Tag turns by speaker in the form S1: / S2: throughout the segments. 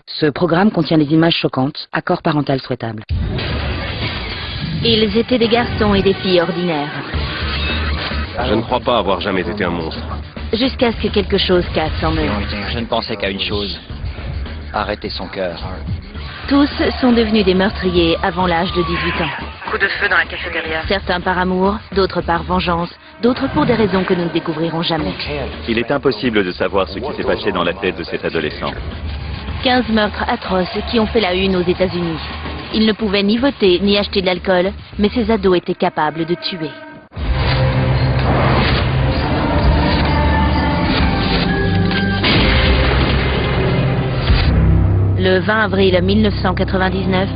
S1: Ce programme contient des images choquantes, accord parental souhaitable.
S2: Ils étaient des garçons et des filles ordinaires.
S3: Je ne crois pas avoir jamais été un monstre.
S2: Jusqu'à ce que quelque chose casse en eux.
S4: Je ne pensais qu'à une chose. Arrêter son cœur.
S2: Tous sont devenus des meurtriers avant l'âge de 18 ans.
S1: Coup de feu dans la cafétéria.
S2: Certains par amour, d'autres par vengeance, d'autres pour des raisons que nous ne découvrirons jamais.
S5: Il est impossible de savoir ce qui s'est passé dans la tête de cet adolescent.
S2: 15 meurtres atroces qui ont fait la une aux États-Unis. Ils ne pouvaient ni voter ni acheter de l'alcool, mais ces ados étaient capables de tuer. Le 20 avril 1999,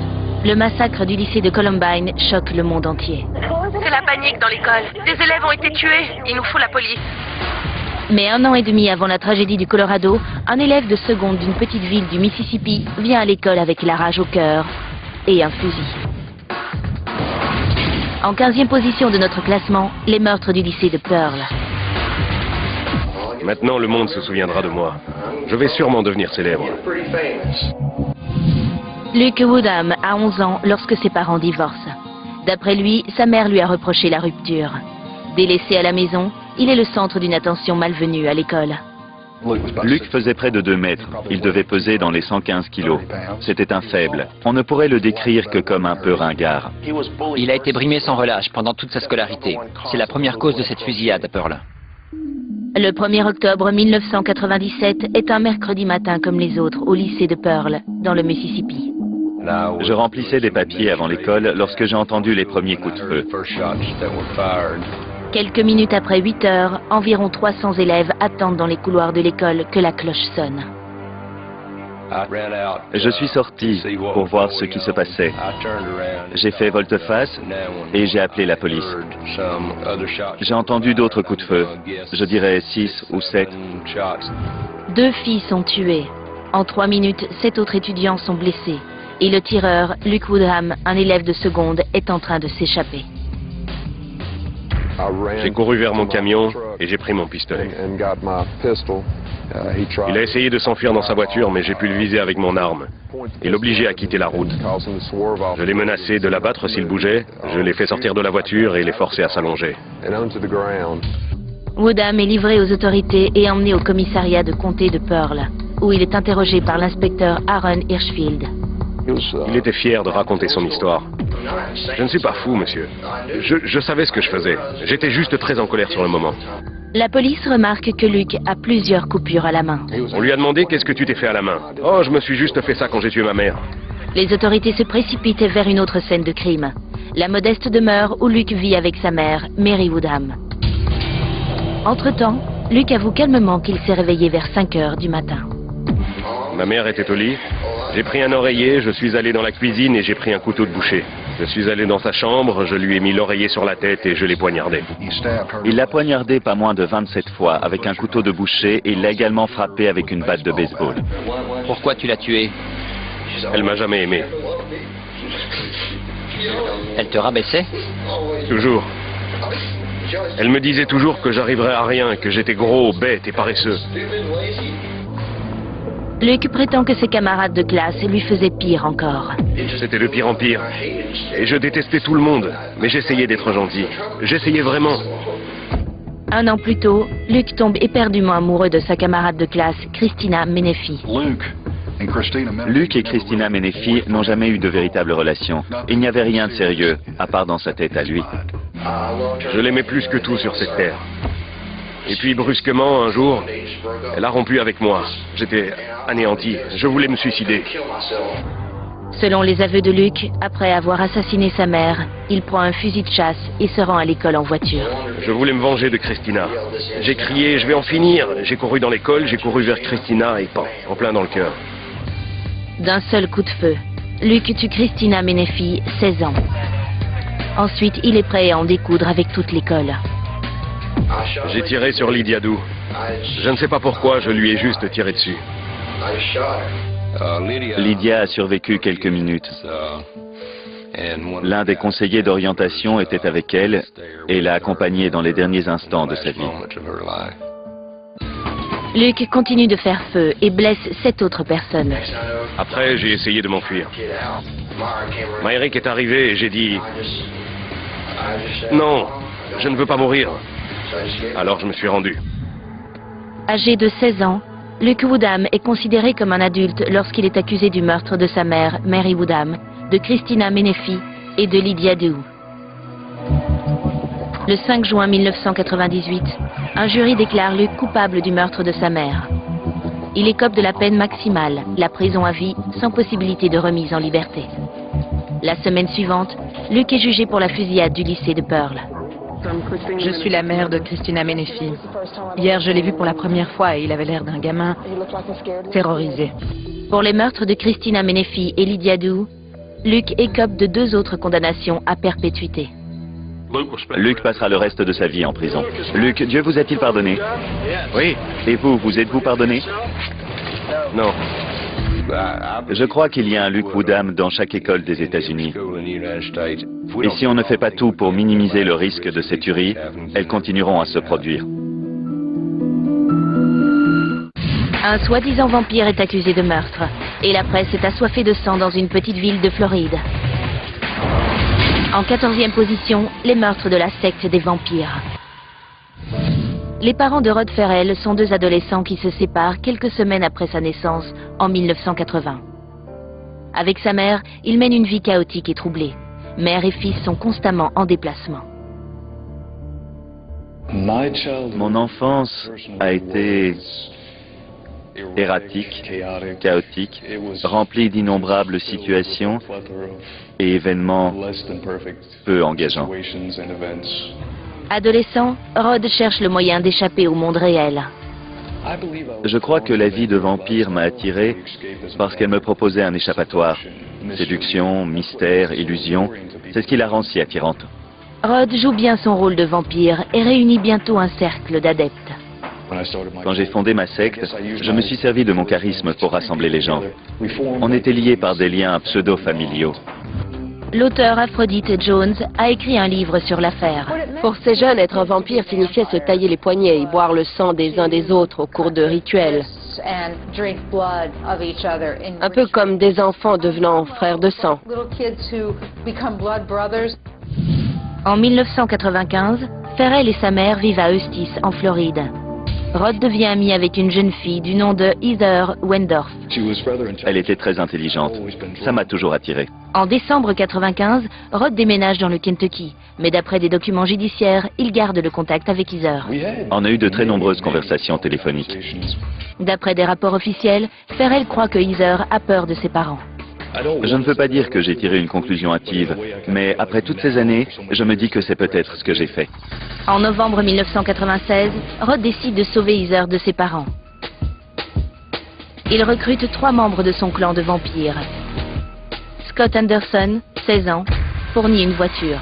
S2: le massacre du lycée de Columbine choque le monde entier.
S1: C'est la panique dans l'école. Des élèves ont été tués. Il nous faut la police.
S2: Mais 1 an et demi avant la tragédie du Colorado, un élève de seconde d'une petite ville du Mississippi vient à l'école avec la rage au cœur et un fusil. En 15e position de notre classement, les meurtres du lycée de Pearl.
S3: Maintenant, le monde se souviendra de moi. Je vais sûrement devenir célèbre.
S2: Luke Woodham a 11 ans lorsque ses parents divorcent. D'après lui, sa mère lui a reproché la rupture. Délaissé à la maison, il est le centre d'une attention malvenue à l'école.
S5: Luke faisait près de 2 mètres. Il devait peser dans les 115 kilos. C'était un faible. On ne pourrait le décrire que comme un peu ringard.
S4: Il a été brimé sans relâche pendant toute sa scolarité. C'est la première cause de cette fusillade à Pearl.
S2: Le 1er octobre 1997 est un mercredi matin comme les autres au lycée de Pearl, dans le Mississippi.
S5: Je remplissais des papiers avant l'école lorsque j'ai entendu les premiers coups de feu.
S2: Quelques minutes après 8 heures, environ 300 élèves attendent dans les couloirs de l'école que la cloche sonne.
S5: Je suis sorti pour voir ce qui se passait. J'ai fait volte-face et j'ai appelé la police. J'ai entendu d'autres coups de feu, je dirais 6 ou 7.
S2: 2 filles sont tuées. En 3 minutes, 7 autres étudiants sont blessés. Et le tireur, Luke Woodham, un élève de seconde, est en train de s'échapper.
S3: J'ai couru vers mon camion et j'ai pris mon pistolet. Il a essayé de s'enfuir dans sa voiture, mais j'ai pu le viser avec mon arme et l'obliger à quitter la route. Je l'ai menacé de l'abattre s'il bougeait, je l'ai fait sortir de la voiture et l'ai forcé à s'allonger.
S2: Woodham est livré aux autorités et emmené au commissariat de comté de Pearl, où il est interrogé par l'inspecteur Aaron Hirschfield.
S3: Il était fier de raconter son histoire. Je ne suis pas fou, monsieur. Je savais ce que je faisais. J'étais juste très en colère sur le moment.
S2: La police remarque que Luke a plusieurs coupures à la main.
S3: On lui a demandé qu'est-ce que tu t'es fait à la main. Oh, je me suis juste fait ça quand j'ai tué ma mère.
S2: Les autorités se précipitent vers une autre scène de crime. La modeste demeure où Luke vit avec sa mère, Mary Woodham. Entre-temps, Luke avoue calmement qu'il s'est réveillé vers 5 heures du matin.
S3: Ma mère était au lit. J'ai pris un oreiller, je suis allé dans la cuisine et j'ai pris un couteau de boucher. Je suis allé dans sa chambre, je lui ai mis l'oreiller sur la tête et je l'ai poignardé.
S5: Il l'a poignardé pas moins de 27 fois avec un couteau de boucher et il l'a également frappé avec une batte de baseball.
S4: Pourquoi tu l'as tué?
S3: Elle m'a jamais aimé.
S4: Elle te rabaissait?
S3: Toujours. Elle me disait toujours que j'arriverais à rien, que j'étais gros, bête et paresseux.
S2: Luke prétend que ses camarades de classe lui faisaient pire encore.
S3: C'était de pire en pire. Et je détestais tout le monde. Mais j'essayais d'être gentil. J'essayais vraiment.
S2: 1 an plus tôt, Luke tombe éperdument amoureux de sa camarade de classe, Christina Menefee.
S5: Luke et Christina Menefee n'ont jamais eu de véritable relation. Il n'y avait rien de sérieux, à part dans sa tête à lui.
S3: Je l'aimais plus que tout sur cette terre. Et puis brusquement, un jour, elle a rompu avec moi. J'étais anéanti. Je voulais me suicider.
S2: Selon les aveux de Luke, après avoir assassiné sa mère, il prend un fusil de chasse et se rend à l'école en voiture.
S3: Je voulais me venger de Christina. J'ai crié, je vais en finir. J'ai couru dans l'école, j'ai couru vers Christina et pan, en plein dans le cœur.
S2: D'un seul coup de feu, Luke tue Christina Menefee, 16 ans. Ensuite, il est prêt à en découdre avec toute l'école.
S3: J'ai tiré sur Lydia Dou. Je ne sais pas pourquoi, je lui ai juste tiré dessus.
S5: Lydia a survécu quelques minutes. L'un des conseillers d'orientation était avec elle et l'a accompagnée dans les derniers instants de sa vie.
S2: Luke continue de faire feu et blesse 7 autres personnes.
S3: Après, j'ai essayé de m'enfuir. Myrick est arrivé et j'ai dit... Non, je ne veux pas mourir. Alors je me suis rendu.
S2: Âgé de 16 ans, Luke Woodham est considéré comme un adulte lorsqu'il est accusé du meurtre de sa mère, Mary Woodham, de Christina Menefee et de Lydia Dew. Le 5 juin 1998, un jury déclare Luke coupable du meurtre de sa mère. Il écope de la peine maximale, la prison à vie, sans possibilité de remise en liberté. La semaine suivante, Luke est jugé pour la fusillade du lycée de Pearl.
S6: Je suis la mère de Christina Menefee. Hier, je l'ai vu pour la première fois et il avait l'air d'un gamin terrorisé.
S2: Pour les meurtres de Christina Menefee et Lydia Dew, Luke écope de 2 autres condamnations à perpétuité.
S5: Luke passera le reste de sa vie en prison. Luke, Dieu vous a-t-il pardonné?
S3: Oui.
S5: Et vous êtes-vous pardonné?
S3: Non.
S5: Je crois qu'il y a un Luke Woodham dans chaque école des États-Unis. Et si on ne fait pas tout pour minimiser le risque de ces tueries, elles continueront à se produire.
S2: Un soi-disant vampire est accusé de meurtre et la presse est assoiffée de sang dans une petite ville de Floride. En 14e position, les meurtres de la secte des vampires. Les parents de Rod Ferrell sont 2 adolescents qui se séparent quelques semaines après sa naissance, en 1980. Avec sa mère, il mène une vie chaotique et troublée. Mère et fils sont constamment en déplacement.
S5: Mon enfance a été erratique, chaotique, remplie d'innombrables situations et événements peu engageants.
S2: Adolescent, Rod cherche le moyen d'échapper au monde réel.
S5: Je crois que la vie de vampire m'a attiré parce qu'elle me proposait un échappatoire. Séduction, mystère, illusion, c'est ce qui la rend si attirante.
S2: Rod joue bien son rôle de vampire et réunit bientôt un cercle d'adeptes.
S5: Quand j'ai fondé ma secte, je me suis servi de mon charisme pour rassembler les gens. On était liés par des liens pseudo-familiaux.
S2: L'auteur Aphrodite Jones a écrit un livre sur l'affaire.
S7: Pour ces jeunes, être un vampire signifiait se tailler les poignets et boire le sang des uns des autres au cours de rituels. Un peu comme des enfants devenant frères de sang.
S2: En 1995, Ferrell et sa mère vivent à Eustis, en Floride. Rod devient ami avec une jeune fille du nom de Heather Wendorf.
S5: Elle était très intelligente. Ça m'a toujours attiré.
S2: En décembre 1995, Rod déménage dans le Kentucky, mais d'après des documents judiciaires, il garde le contact avec Heather.
S5: On a eu de très nombreuses conversations téléphoniques.
S2: D'après des rapports officiels, Ferrell croit que Heather a peur de ses parents.
S5: Je ne veux pas dire que j'ai tiré une conclusion hâtive, mais après toutes ces années, je me dis que c'est peut-être ce que j'ai fait.
S2: En novembre 1996, Rod décide de sauver Heather de ses parents. Il recrute 3 membres de son clan de vampires. Scott Anderson, 16 ans, fournit une voiture.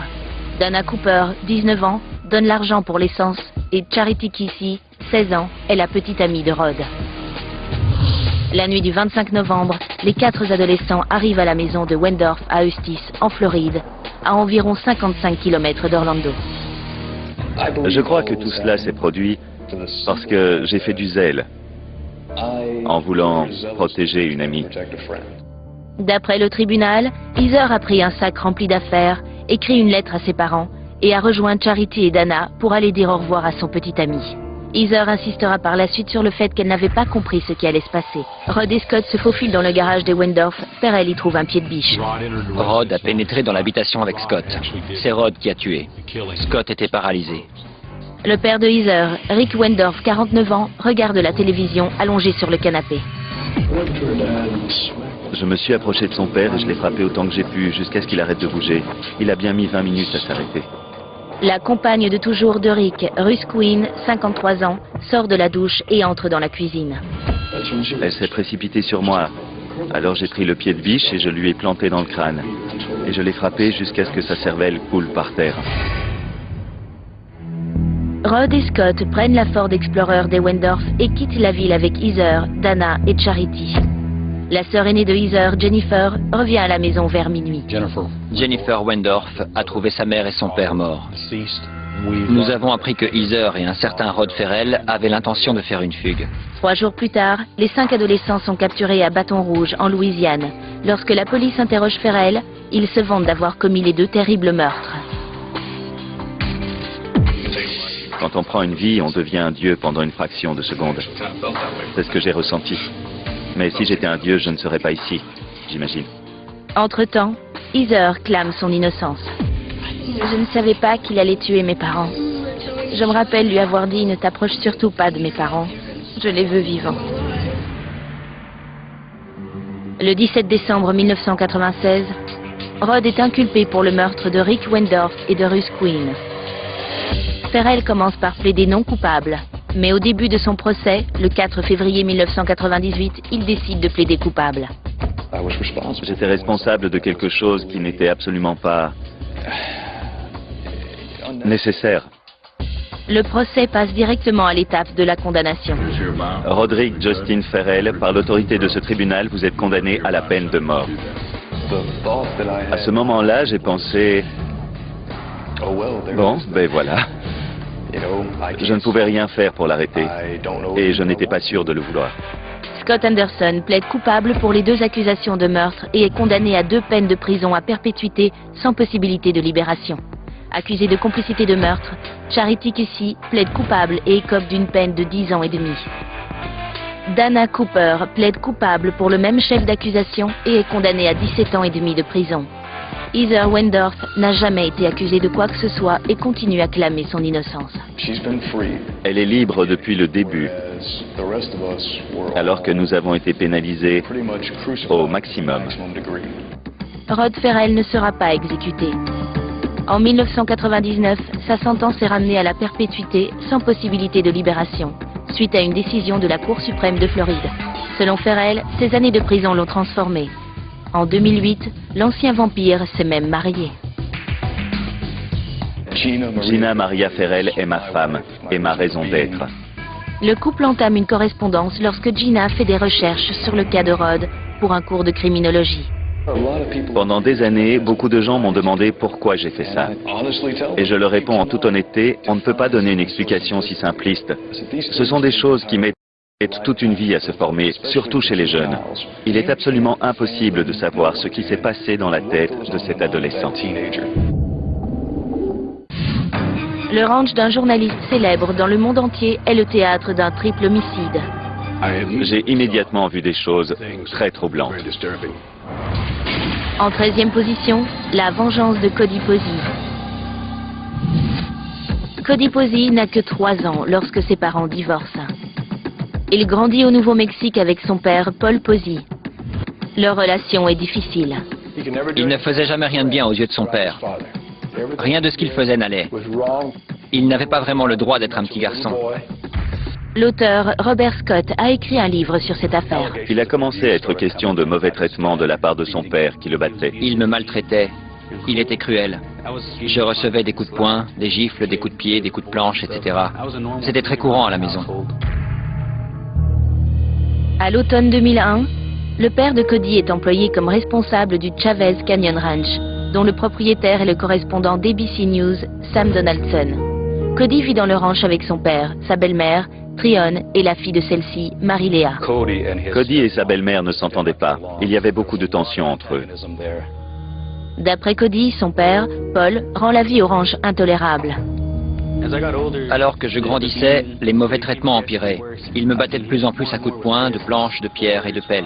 S2: Dana Cooper, 19 ans, donne l'argent pour l'essence et Charity Kissy, 16 ans, est la petite amie de Rod. La nuit du 25 novembre, les 4 adolescents arrivent à la maison de Wendorf à Eustis, en Floride, à environ 55 km d'Orlando.
S5: Je crois que tout cela s'est produit parce que j'ai fait du zèle en voulant protéger une amie.
S2: D'après le tribunal, Heather a pris un sac rempli d'affaires, écrit une lettre à ses parents et a rejoint Charity et Dana pour aller dire au revoir à son petit ami. Heather insistera par la suite sur le fait qu'elle n'avait pas compris ce qui allait se passer. Rod et Scott se faufilent dans le garage des Wendorf. Ferrell y trouve un pied de biche.
S4: Rod a pénétré dans l'habitation avec Scott. C'est Rod qui a tué. Scott était paralysé.
S2: Le père de Heather, Rick Wendorf, 49 ans, regarde la télévision allongé sur le canapé.
S5: Je me suis approché de son père et je l'ai frappé autant que j'ai pu jusqu'à ce qu'il arrête de bouger. Il a bien mis 20 minutes à s'arrêter.
S2: La compagne de toujours de Rick, Ruth Quinn, 53 ans, sort de la douche et entre dans la cuisine.
S5: Elle s'est précipitée sur moi. Alors j'ai pris le pied de biche et je lui ai planté dans le crâne. Et je l'ai frappé jusqu'à ce que sa cervelle coule par terre.
S2: Rod et Scott prennent la Ford Explorer des Wendorf et quittent la ville avec Heather, Dana et Charity. La sœur aînée de Heather, Jennifer, revient à la maison vers minuit.
S4: Jennifer Wendorf a trouvé sa mère et son père morts. Nous avons appris que Heather et un certain Rod Ferrell avaient l'intention de faire une fugue.
S2: 3 jours plus tard, les 5 adolescents sont capturés à Bâton Rouge, en Louisiane. Lorsque la police interroge Ferrell, il se vante d'avoir commis les 2 terribles meurtres.
S5: Quand on prend une vie, on devient un dieu pendant une fraction de seconde. C'est ce que j'ai ressenti. Mais si j'étais un dieu, je ne serais pas ici, j'imagine.
S2: Entre-temps, Heather clame son innocence. Je ne savais pas qu'il allait tuer mes parents. Je me rappelle lui avoir dit « Ne t'approche surtout pas de mes parents. Je les veux vivants. » Le 17 décembre 1996, Rod est inculpé pour le meurtre de Rick Wendorf et de Ruth Quinn. Ferrell commence par plaider non coupable, mais au début de son procès, le 4 février 1998, il décide de plaider coupable.
S5: J'étais responsable de quelque chose qui n'était absolument pas nécessaire.
S2: Le procès passe directement à l'étape de la condamnation.
S5: Roderick Justin Ferrell, par l'autorité de ce tribunal, vous êtes condamné à la peine de mort. À ce moment-là, j'ai pensé... Bon, ben voilà. Je ne pouvais rien faire pour l'arrêter. Et je n'étais pas sûr de le vouloir.
S2: Scott Anderson plaide coupable pour les 2 accusations de meurtre et est condamné à 2 peines de prison à perpétuité sans possibilité de libération. Accusé de complicité de meurtre, Charity Kessy plaide coupable et écope d'une peine de 10 ans et demi. Dana Cooper plaide coupable pour le même chef d'accusation et est condamnée à 17 ans et demi de prison. Heather Wendorf n'a jamais été accusée de quoi que ce soit et continue à clamer son innocence.
S5: Elle est libre depuis le début, alors que nous avons été pénalisés au maximum.
S2: Rod Ferrell ne sera pas exécuté. En 1999, sa sentence est ramenée à la perpétuité sans possibilité de libération, suite à une décision de la Cour suprême de Floride. Selon Ferrell, ses années de prison l'ont transformé. En 2008, l'ancien vampire s'est même marié.
S5: Gina Maria Ferrell est ma femme et ma raison d'être.
S2: Le couple entame une correspondance lorsque Gina fait des recherches sur le cas de Rod pour un cours de criminologie.
S5: Pendant des années, beaucoup de gens m'ont demandé pourquoi j'ai fait ça. Et je leur réponds en toute honnêteté, on ne peut pas donner une explication si simpliste. Ce sont des choses qui mettent toute une vie à se former, surtout chez les jeunes. Il est absolument impossible de savoir ce qui s'est passé dans la tête de cet adolescent.
S2: Le ranch d'un journaliste célèbre dans le monde entier est le théâtre d'un triple homicide.
S5: J'ai immédiatement vu des choses très troublantes.
S2: En 13e position, la vengeance de Cody Posey. Cody Posey n'a que 3 ans lorsque ses parents divorcent. Il grandit au Nouveau-Mexique avec son père, Paul Posey. Leur relation est difficile.
S4: Il ne faisait jamais rien de bien aux yeux de son père. Rien de ce qu'il faisait n'allait. Il n'avait pas vraiment le droit d'être un petit garçon.
S2: L'auteur Robert Scott a écrit un livre sur cette affaire.
S5: Il a commencé à être question de mauvais traitements de la part de son père qui le battait.
S4: Il me maltraitait. Il était cruel. Je recevais des coups de poing, des gifles, des coups de pied, des coups de planche, etc. C'était très courant à la maison.
S2: À l'automne 2001, le père de Cody est employé comme responsable du Chavez Canyon Ranch, dont le propriétaire est le correspondant d'ABC News, Sam Donaldson. Cody vit dans le ranch avec son père, sa belle-mère, Tryon, et la fille de celle-ci, Marie-Léa.
S5: Cody et sa belle-mère ne s'entendaient pas. Il y avait beaucoup de tensions entre eux.
S2: D'après Cody, son père, Paul, rend la vie au ranch intolérable.
S4: Alors que je grandissais, les mauvais traitements empiraient. Il me battait de plus en plus à coups de poing, de planches, de pierres et de pelles.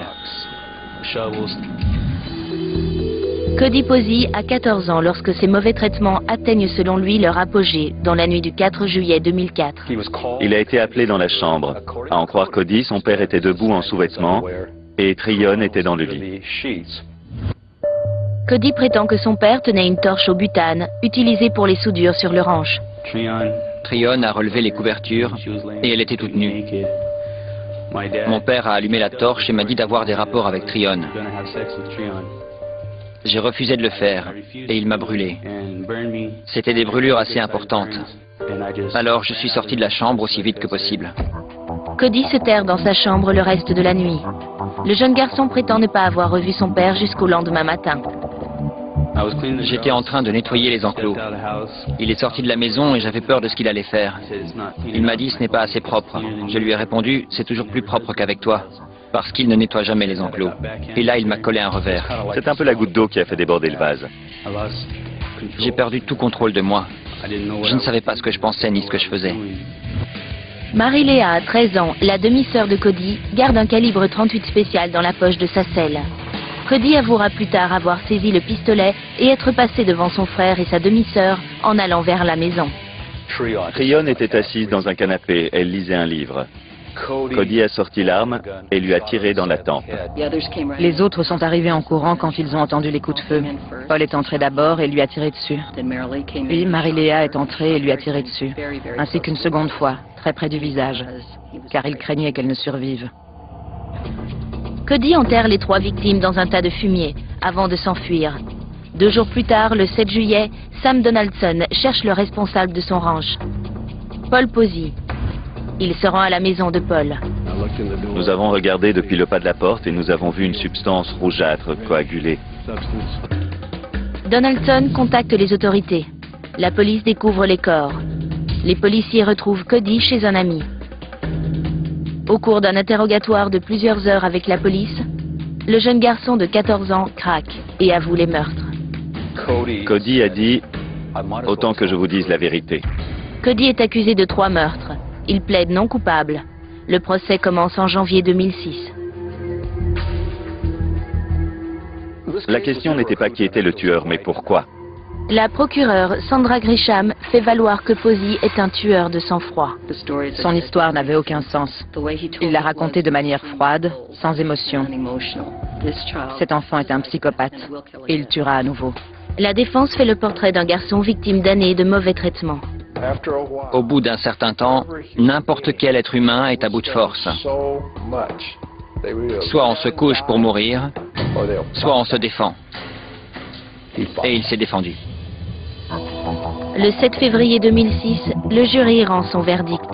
S2: Cody Posey a 14 ans lorsque ces mauvais traitements atteignent selon lui leur apogée dans la nuit du 4 juillet 2004.
S5: Il a été appelé dans la chambre. À en croire Cody, son père était debout en sous-vêtements et Tryon était dans le lit.
S2: Cody prétend que son père tenait une torche au butane, utilisée pour les soudures sur le ranch.
S4: Tryon a relevé les couvertures et elle était toute nue. Mon père a allumé la torche et m'a dit d'avoir des rapports avec Tryon. J'ai refusé de le faire et il m'a brûlé. C'était des brûlures assez importantes. Alors je suis sorti de la chambre aussi vite que possible.
S2: Cody se terre dans sa chambre le reste de la nuit. Le jeune garçon prétend ne pas avoir revu son père jusqu'au lendemain matin.
S4: J'étais en train de nettoyer les enclos. Il est sorti de la maison et j'avais peur de ce qu'il allait faire. Il m'a dit « ce n'est pas assez propre ». Je lui ai répondu « c'est toujours plus propre qu'avec toi ». Parce qu'il ne nettoie jamais les enclos. Et là, il m'a collé un revers.
S5: C'est un peu la goutte d'eau qui a fait déborder le vase.
S4: J'ai perdu tout contrôle de moi. Je ne savais pas ce que je pensais ni ce que je faisais.
S2: Marie-Léa, 13 ans, la demi-sœur de Cody, garde un calibre 38 spécial dans la poche de sa selle. Cody avouera plus tard avoir saisi le pistolet et être passé devant son frère et sa demi-sœur en allant vers la maison.
S5: Tryon était assise dans un canapé, elle lisait un livre. Cody a sorti l'arme et lui a tiré dans la tempe.
S6: Les autres sont arrivés en courant quand ils ont entendu les coups de feu. Paul est entré d'abord et lui a tiré dessus. Puis Marie-Léa est entrée et lui a tiré dessus, ainsi qu'une seconde fois, très près du visage, car il craignait qu'elle ne survive.
S2: Cody enterre les 3 victimes dans un tas de fumier, avant de s'enfuir. 2 jours plus tard, le 7 juillet, Sam Donaldson cherche le responsable de son ranch, Paul Posey. Il se rend à la maison de Paul.
S5: Nous avons regardé depuis le pas de la porte et nous avons vu une substance rougeâtre coagulée.
S2: Donaldson contacte les autorités. La police découvre les corps. Les policiers retrouvent Cody chez un ami. Au cours d'un interrogatoire de plusieurs heures avec la police, le jeune garçon de 14 ans craque et avoue les meurtres.
S5: Cody a dit « Autant que je vous dise la vérité ».
S2: Cody est accusé de 3 meurtres. Il plaide non coupable. Le procès commence en janvier 2006.
S5: La question n'était pas qui était le tueur, mais pourquoi.
S2: La procureure Sandra Grisham fait valoir que Posey est un tueur de sang-froid.
S6: Son histoire n'avait aucun sens. Il l'a racontée de manière froide, sans émotion. Cet enfant est un psychopathe et il tuera à nouveau.
S2: La défense fait le portrait d'un garçon victime d'années de mauvais traitements.
S4: Au bout d'un certain temps, n'importe quel être humain est à bout de force. Soit on se couche pour mourir, soit on se défend. Et il s'est défendu.
S2: Le 7 février 2006, le jury rend son verdict.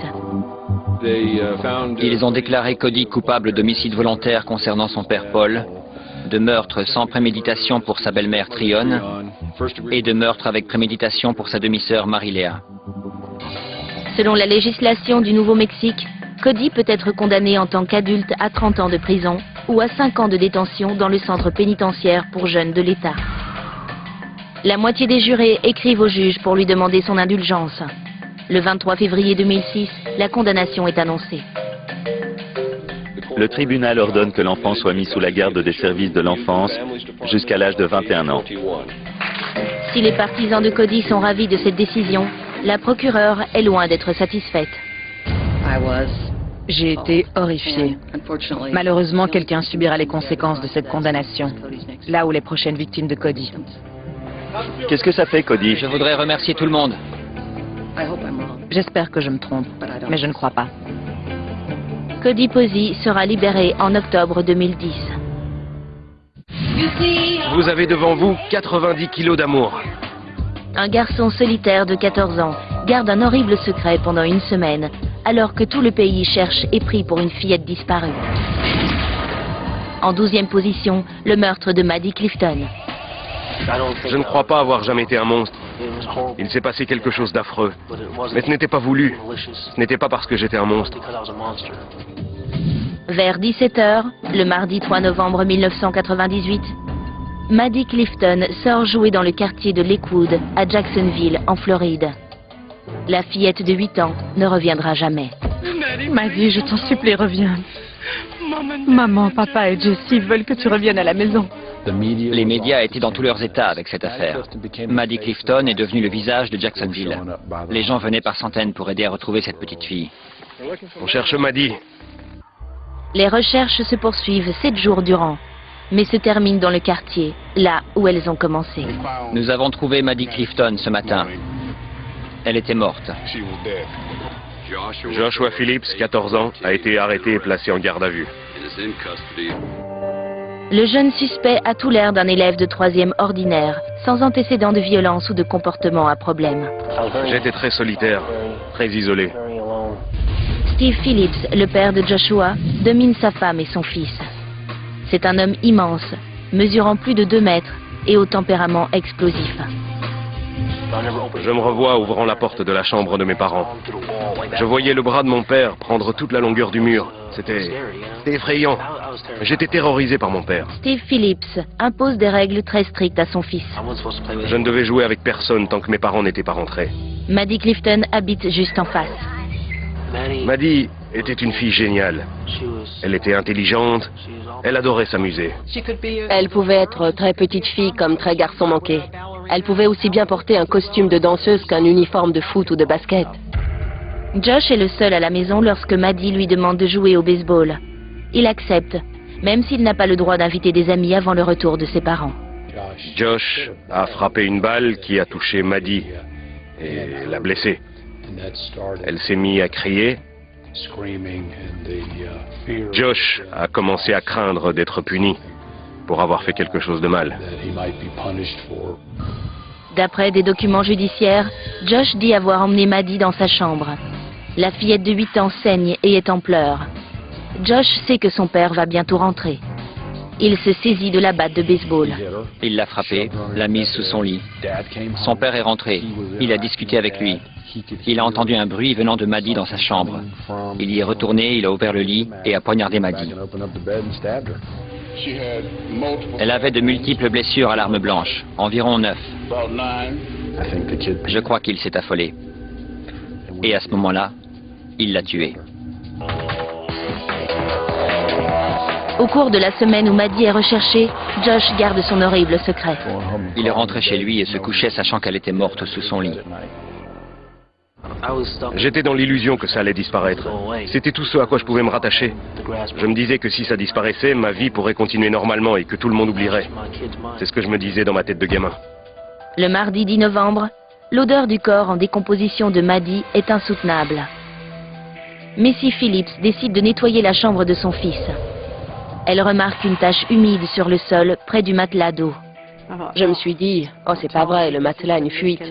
S4: Ils ont déclaré Cody coupable d'homicide volontaire concernant son père Paul, de meurtre sans préméditation pour sa belle-mère Tryon et de meurtre avec préméditation pour sa demi-sœur Marie-Léa.
S2: Selon la législation du Nouveau-Mexique, Cody peut être condamné en tant qu'adulte à 30 ans de prison ou à 5 ans de détention dans le centre pénitentiaire pour jeunes de l'État. La moitié des jurés écrivent au juge pour lui demander son indulgence. Le 23 février 2006, la condamnation est annoncée.
S5: Le tribunal ordonne que l'enfant soit mis sous la garde des services de l'enfance jusqu'à l'âge de 21 ans.
S2: Si les partisans de Cody sont ravis de cette décision, la procureure est loin d'être satisfaite.
S6: J'ai été horrifiée. Malheureusement, quelqu'un subira les conséquences de cette condamnation, là où les prochaines victimes de Cody.
S5: Qu'est-ce que ça fait, Cody?
S4: Je voudrais remercier tout le monde.
S6: J'espère que je me trompe, mais je ne crois pas.
S2: Cody Posey sera libéré en octobre 2010.
S3: Vous avez devant vous 90 kilos d'amour.
S2: Un garçon solitaire de 14 ans garde un horrible secret pendant une semaine, alors que tout le pays cherche et prie pour une fillette disparue. En 12e position, le meurtre de Maddie Clifton.
S3: Je ne crois pas avoir jamais été un monstre. Il s'est passé quelque chose d'affreux. Mais ce n'était pas voulu. Ce n'était pas parce que j'étais un monstre.
S2: Vers 17h, le mardi 3 novembre 1998, Maddie Clifton sort jouer dans le quartier de Lakewood, à Jacksonville, en Floride. La fillette de 8 ans ne reviendra jamais.
S6: Maddie, je t'en supplie, reviens. Maman, papa et Jessie veulent que tu reviennes à la maison.
S4: Les médias étaient dans tous leurs états avec cette affaire. Maddie Clifton est devenue le visage de Jacksonville. Les gens venaient par centaines pour aider à retrouver cette petite fille.
S3: On cherche Maddie.
S2: Les recherches se poursuivent 7 jours durant, mais se terminent dans le quartier, là où elles ont commencé.
S4: Nous avons trouvé Maddie Clifton ce matin. Elle était morte.
S3: Joshua Phillips, 14 ans, a été arrêté et placé en garde à vue.
S2: Le jeune suspect a tout l'air d'un élève de 3e ordinaire, sans antécédent de violence ou de comportement à problème.
S3: J'étais très solitaire, très isolé.
S2: Steve Phillips, le père de Joshua, domine sa femme et son fils. C'est un homme immense, mesurant plus de 2 mètres, et au tempérament explosif.
S3: Je me revois ouvrant la porte de la chambre de mes parents. Je voyais le bras de mon père prendre toute la longueur du mur. C'était effrayant. J'étais terrorisé par mon père.
S2: Steve Phillips impose des règles très strictes à son fils.
S3: Je ne devais jouer avec personne tant que mes parents n'étaient pas rentrés.
S2: Maddie Clifton habite juste en face.
S3: Maddie était une fille géniale. Elle était intelligente, elle adorait s'amuser.
S7: Elle pouvait être très petite fille comme très garçon manqué. Elle pouvait aussi bien porter un costume de danseuse qu'un uniforme de foot ou de basket.
S2: Josh est le seul à la maison lorsque Maddie lui demande de jouer au baseball. Il accepte, même s'il n'a pas le droit d'inviter des amis avant le retour de ses parents.
S3: Josh a frappé une balle qui a touché Maddie et l'a blessée. Elle s'est mise à crier. Josh a commencé à craindre d'être puni pour avoir fait quelque chose de mal.
S2: D'après des documents judiciaires, Josh dit avoir emmené Maddie dans sa chambre. La fillette de 8 ans saigne et est en pleurs. Josh sait que son père va bientôt rentrer. Il se saisit de la batte de baseball.
S4: Il l'a frappée, l'a mise sous son lit. Son père est rentré. Il a discuté avec lui. Il a entendu un bruit venant de Maddie dans sa chambre. Il y est retourné, il a ouvert le lit et a poignardé Maddie. Elle avait de multiples blessures à l'arme blanche, environ 9. Je crois qu'il s'est affolé. Et à ce moment-là, il l'a tuée.
S2: Au cours de la semaine où Maddie est recherchée, Josh garde son horrible secret.
S4: Il est rentré chez lui et se couchait sachant qu'elle était morte sous son lit.
S3: J'étais dans l'illusion que ça allait disparaître. C'était tout ce à quoi je pouvais me rattacher. Je me disais que si ça disparaissait, ma vie pourrait continuer normalement et que tout le monde oublierait. C'est ce que je me disais dans ma tête de gamin.
S2: Le mardi 10 novembre, l'odeur du corps en décomposition de Maddie est insoutenable. Missy Phillips décide de nettoyer la chambre de son fils. Elle remarque une tache humide sur le sol près du matelas d'eau.
S7: Je me suis dit, oh c'est pas vrai, le matelas a une fuite.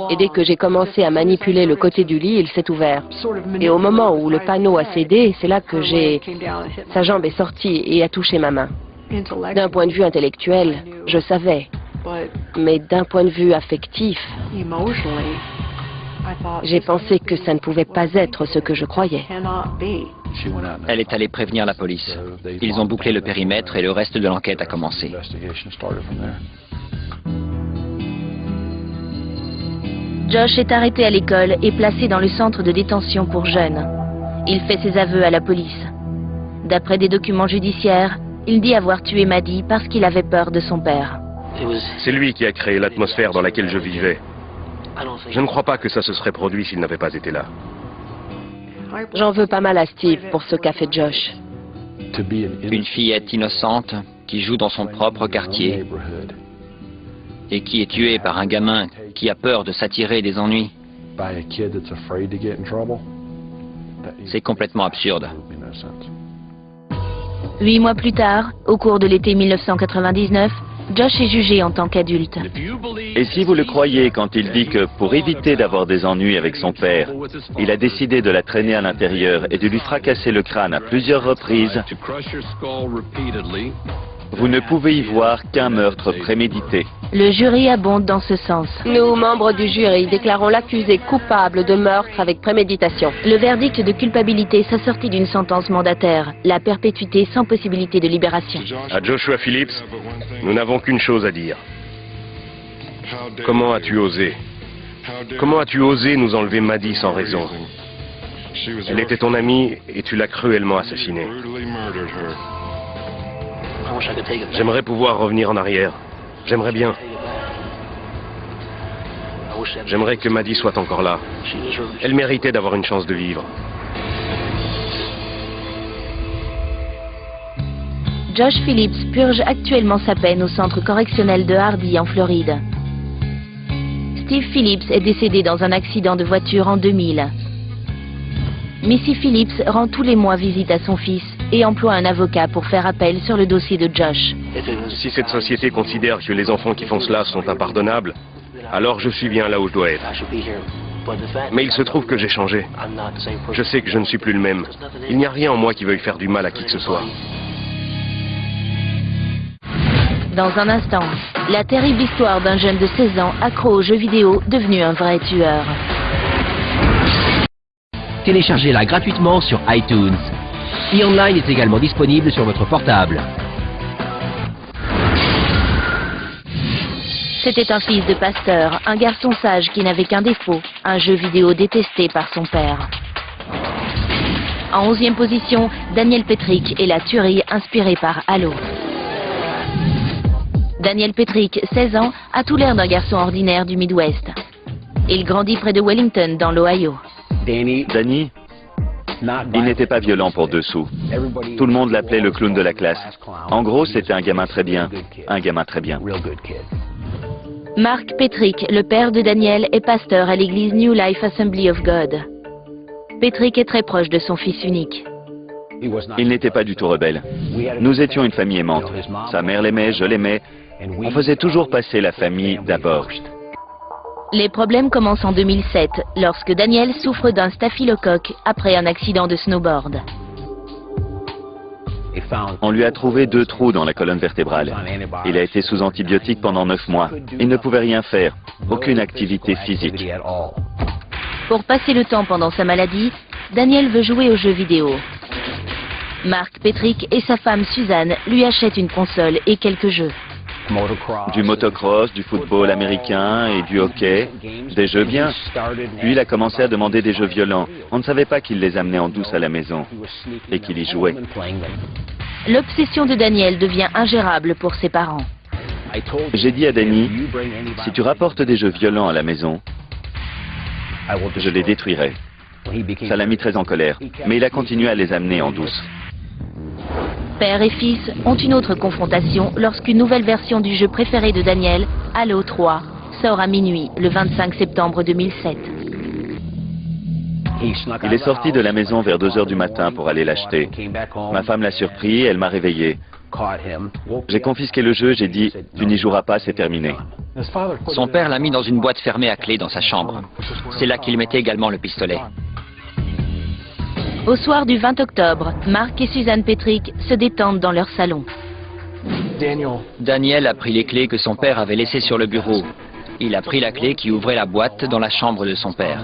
S7: Et dès que j'ai commencé à manipuler le côté du lit, il s'est ouvert. Et au moment où le panneau a cédé, c'est là que sa jambe est sortie et a touché ma main. D'un point de vue intellectuel, je savais. Mais d'un point de vue affectif, j'ai pensé que ça ne pouvait pas être ce que je croyais.
S4: Elle est allée prévenir la police. Ils ont bouclé le périmètre et le reste de l'enquête a commencé.
S2: Josh est arrêté à l'école et placé dans le centre de détention pour jeunes. Il fait ses aveux à la police. D'après des documents judiciaires, il dit avoir tué Maddie parce qu'il avait peur de son père.
S3: C'est lui qui a créé l'atmosphère dans laquelle je vivais. Je ne crois pas que ça se serait produit s'il n'avait pas été là.
S7: J'en veux pas mal à Steve pour ce qu'a fait Josh.
S4: Une fillette innocente qui joue dans son propre quartier et qui est tuée par un gamin qui a peur de s'attirer des ennuis. C'est complètement absurde.
S2: 8 mois plus tard, au cours de l'été 1999, Josh est jugé en tant qu'adulte.
S5: Et si vous le croyez quand il dit que pour éviter d'avoir des ennuis avec son père, il a décidé de la traîner à l'intérieur et de lui fracasser le crâne à plusieurs reprises, vous ne pouvez y voir qu'un meurtre prémédité.
S2: Le jury abonde dans ce sens.
S7: Nous, membres du jury, déclarons l'accusé coupable de meurtre avec préméditation.
S2: Le verdict de culpabilité s'assortit d'une sentence mandataire, la perpétuité sans possibilité de libération.
S3: À Joshua Phillips, nous n'avons qu'une chose à dire. Comment as-tu osé? Comment as-tu osé nous enlever Maddie sans raison? Elle était ton amie et tu l'as cruellement assassinée. J'aimerais pouvoir revenir en arrière. J'aimerais bien. J'aimerais que Maddie soit encore là. Elle méritait d'avoir une chance de vivre.
S2: Josh Phillips purge actuellement sa peine au centre correctionnel de Hardy en Floride. Steve Phillips est décédé dans un accident de voiture en 2000. Missy Phillips rend tous les mois visite à son fils et emploie un avocat pour faire appel sur le dossier de Josh.
S3: Si cette société considère que les enfants qui font cela sont impardonnables, alors je suis bien là où je dois être. Mais il se trouve que j'ai changé. Je sais que je ne suis plus le même. Il n'y a rien en moi qui veuille faire du mal à qui que ce soit.
S2: Dans un instant, La terrible histoire d'un jeune de 16 ans accro aux jeux vidéo devenu un vrai tueur.
S8: Téléchargez-la gratuitement sur iTunes. E-Online est également disponible sur votre portable.
S2: C'était un fils de pasteur, un garçon sage qui n'avait qu'un défaut, un jeu vidéo détesté par son père. En 11e position, Daniel Petrick et la tuerie inspirée par Halo. Daniel Petrick, 16 ans, a tout l'air d'un garçon ordinaire du Midwest. Il grandit près de Wellington, dans l'Ohio.
S5: Danny, il n'était pas violent pour dessous. Tout le monde l'appelait le clown de la classe. En gros, c'était un gamin très bien. Un gamin très bien.
S2: Mark Petrick, le père de Daniel, est pasteur à l'église New Life Assembly of God. Petrick est très proche de son fils unique.
S5: Il n'était pas du tout rebelle. Nous étions une famille aimante. Sa mère l'aimait, je l'aimais. On faisait toujours passer la famille d'abord.
S2: Les problèmes commencent en 2007, lorsque Daniel souffre d'un staphylocoque après un accident de snowboard.
S5: On lui a trouvé 2 trous dans la colonne vertébrale. Il a été sous antibiotiques pendant 9 mois. Il ne pouvait rien faire, aucune activité physique.
S2: Pour passer le temps pendant sa maladie, Daniel veut jouer aux jeux vidéo. Mark Petrick et sa femme Suzanne lui achètent une console et quelques jeux.
S5: Du motocross, du football américain et du hockey, des jeux bien. Puis il a commencé à demander des jeux violents. On ne savait pas qu'il les amenait en douce à la maison et qu'il y jouait.
S2: L'obsession de Daniel devient ingérable pour ses parents.
S5: J'ai dit à Danny, si tu rapportes des jeux violents à la maison, je les détruirai. Ça l'a mis très en colère, mais il a continué à les amener en douce.
S2: Père et fils ont une autre confrontation lorsqu'une nouvelle version du jeu préféré de Daniel, Halo 3, sort à minuit, le 25 septembre 2007.
S5: Il est sorti de la maison vers 2 heures du matin pour aller l'acheter. Ma femme l'a surpris, elle m'a réveillé. J'ai confisqué le jeu, j'ai dit, tu n'y joueras pas, c'est terminé.
S4: Son père l'a mis dans une boîte fermée à clé dans sa chambre. C'est là qu'il mettait également le pistolet.
S2: Au soir du 20 octobre, Mark et Suzanne Petrick se détendent dans leur salon.
S4: Daniel a pris les clés que son père avait laissées sur le bureau. Il a pris la clé qui ouvrait la boîte dans la chambre de son père.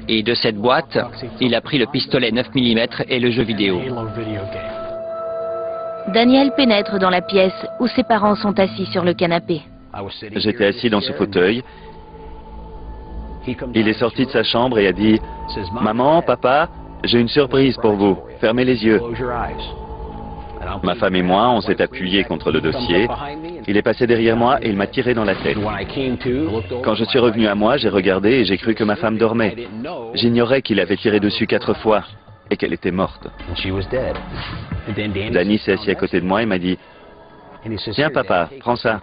S4: Et de cette boîte, il a pris le pistolet 9 mm et le jeu vidéo.
S2: Daniel pénètre dans la pièce où ses parents sont assis sur le canapé.
S5: J'étais assis dans ce fauteuil. Il est sorti de sa chambre et a dit, maman, papa, j'ai une surprise pour vous. Fermez les yeux. Ma femme et moi, on s'est appuyés contre le dossier. Il est passé derrière moi et il m'a tiré dans la tête. Quand je suis revenu à moi, j'ai regardé et j'ai cru que ma femme dormait. J'ignorais qu'il avait tiré dessus 4 fois et qu'elle était morte. Danny s'est assis à côté de moi et m'a dit, tiens papa, prends ça.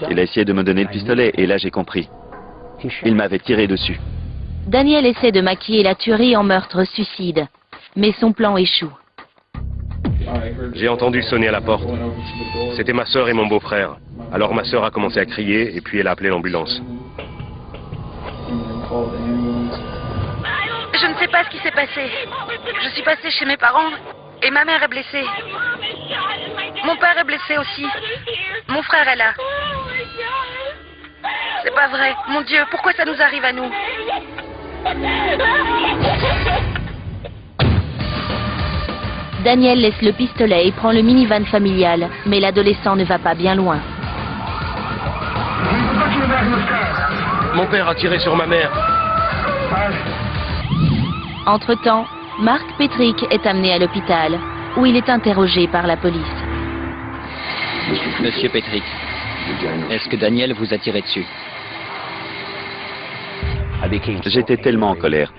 S5: Il a essayé de me donner le pistolet et là j'ai compris. Il m'avait tiré dessus.
S2: Daniel essaie de maquiller la tuerie en meurtre-suicide, mais son plan échoue.
S3: J'ai entendu sonner à la porte. C'était ma sœur et mon beau-frère. Alors ma sœur a commencé à crier et puis elle a appelé l'ambulance.
S1: Je ne sais pas ce qui s'est passé. Je suis passée chez mes parents et ma mère est blessée. Mon père est blessé aussi. Mon frère est là. C'est pas vrai. Mon Dieu, pourquoi ça nous arrive à nous?
S2: Daniel laisse le pistolet et prend le minivan familial, mais l'adolescent ne va pas bien loin.
S3: Mon père a tiré sur ma mère.
S2: Entre-temps, Mark Petrick est amené à l'hôpital, où il est interrogé par la police.
S4: Monsieur Petrick, est-ce que Daniel vous a tiré dessus?
S5: J'étais tellement en colère.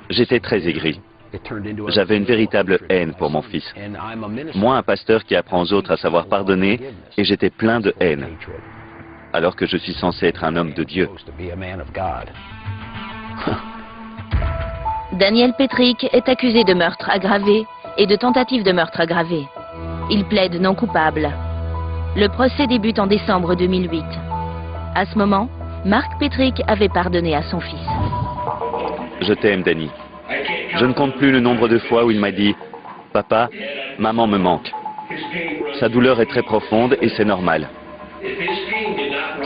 S5: J'étais très aigri. J'avais une véritable haine pour mon fils. Moi, un pasteur qui apprend aux autres à savoir pardonner, et j'étais plein de haine. Alors que je suis censé être un homme de Dieu.
S2: Daniel Petrick est accusé de meurtre aggravé et de tentative de meurtre aggravé. Il plaide non coupable. Le procès débute en décembre 2008. À ce moment, Mark Petrick avait pardonné à son fils.
S5: Je t'aime, Danny. Je ne compte plus le nombre de fois où il m'a dit « Papa, maman me manque ». Sa douleur est très profonde et c'est normal.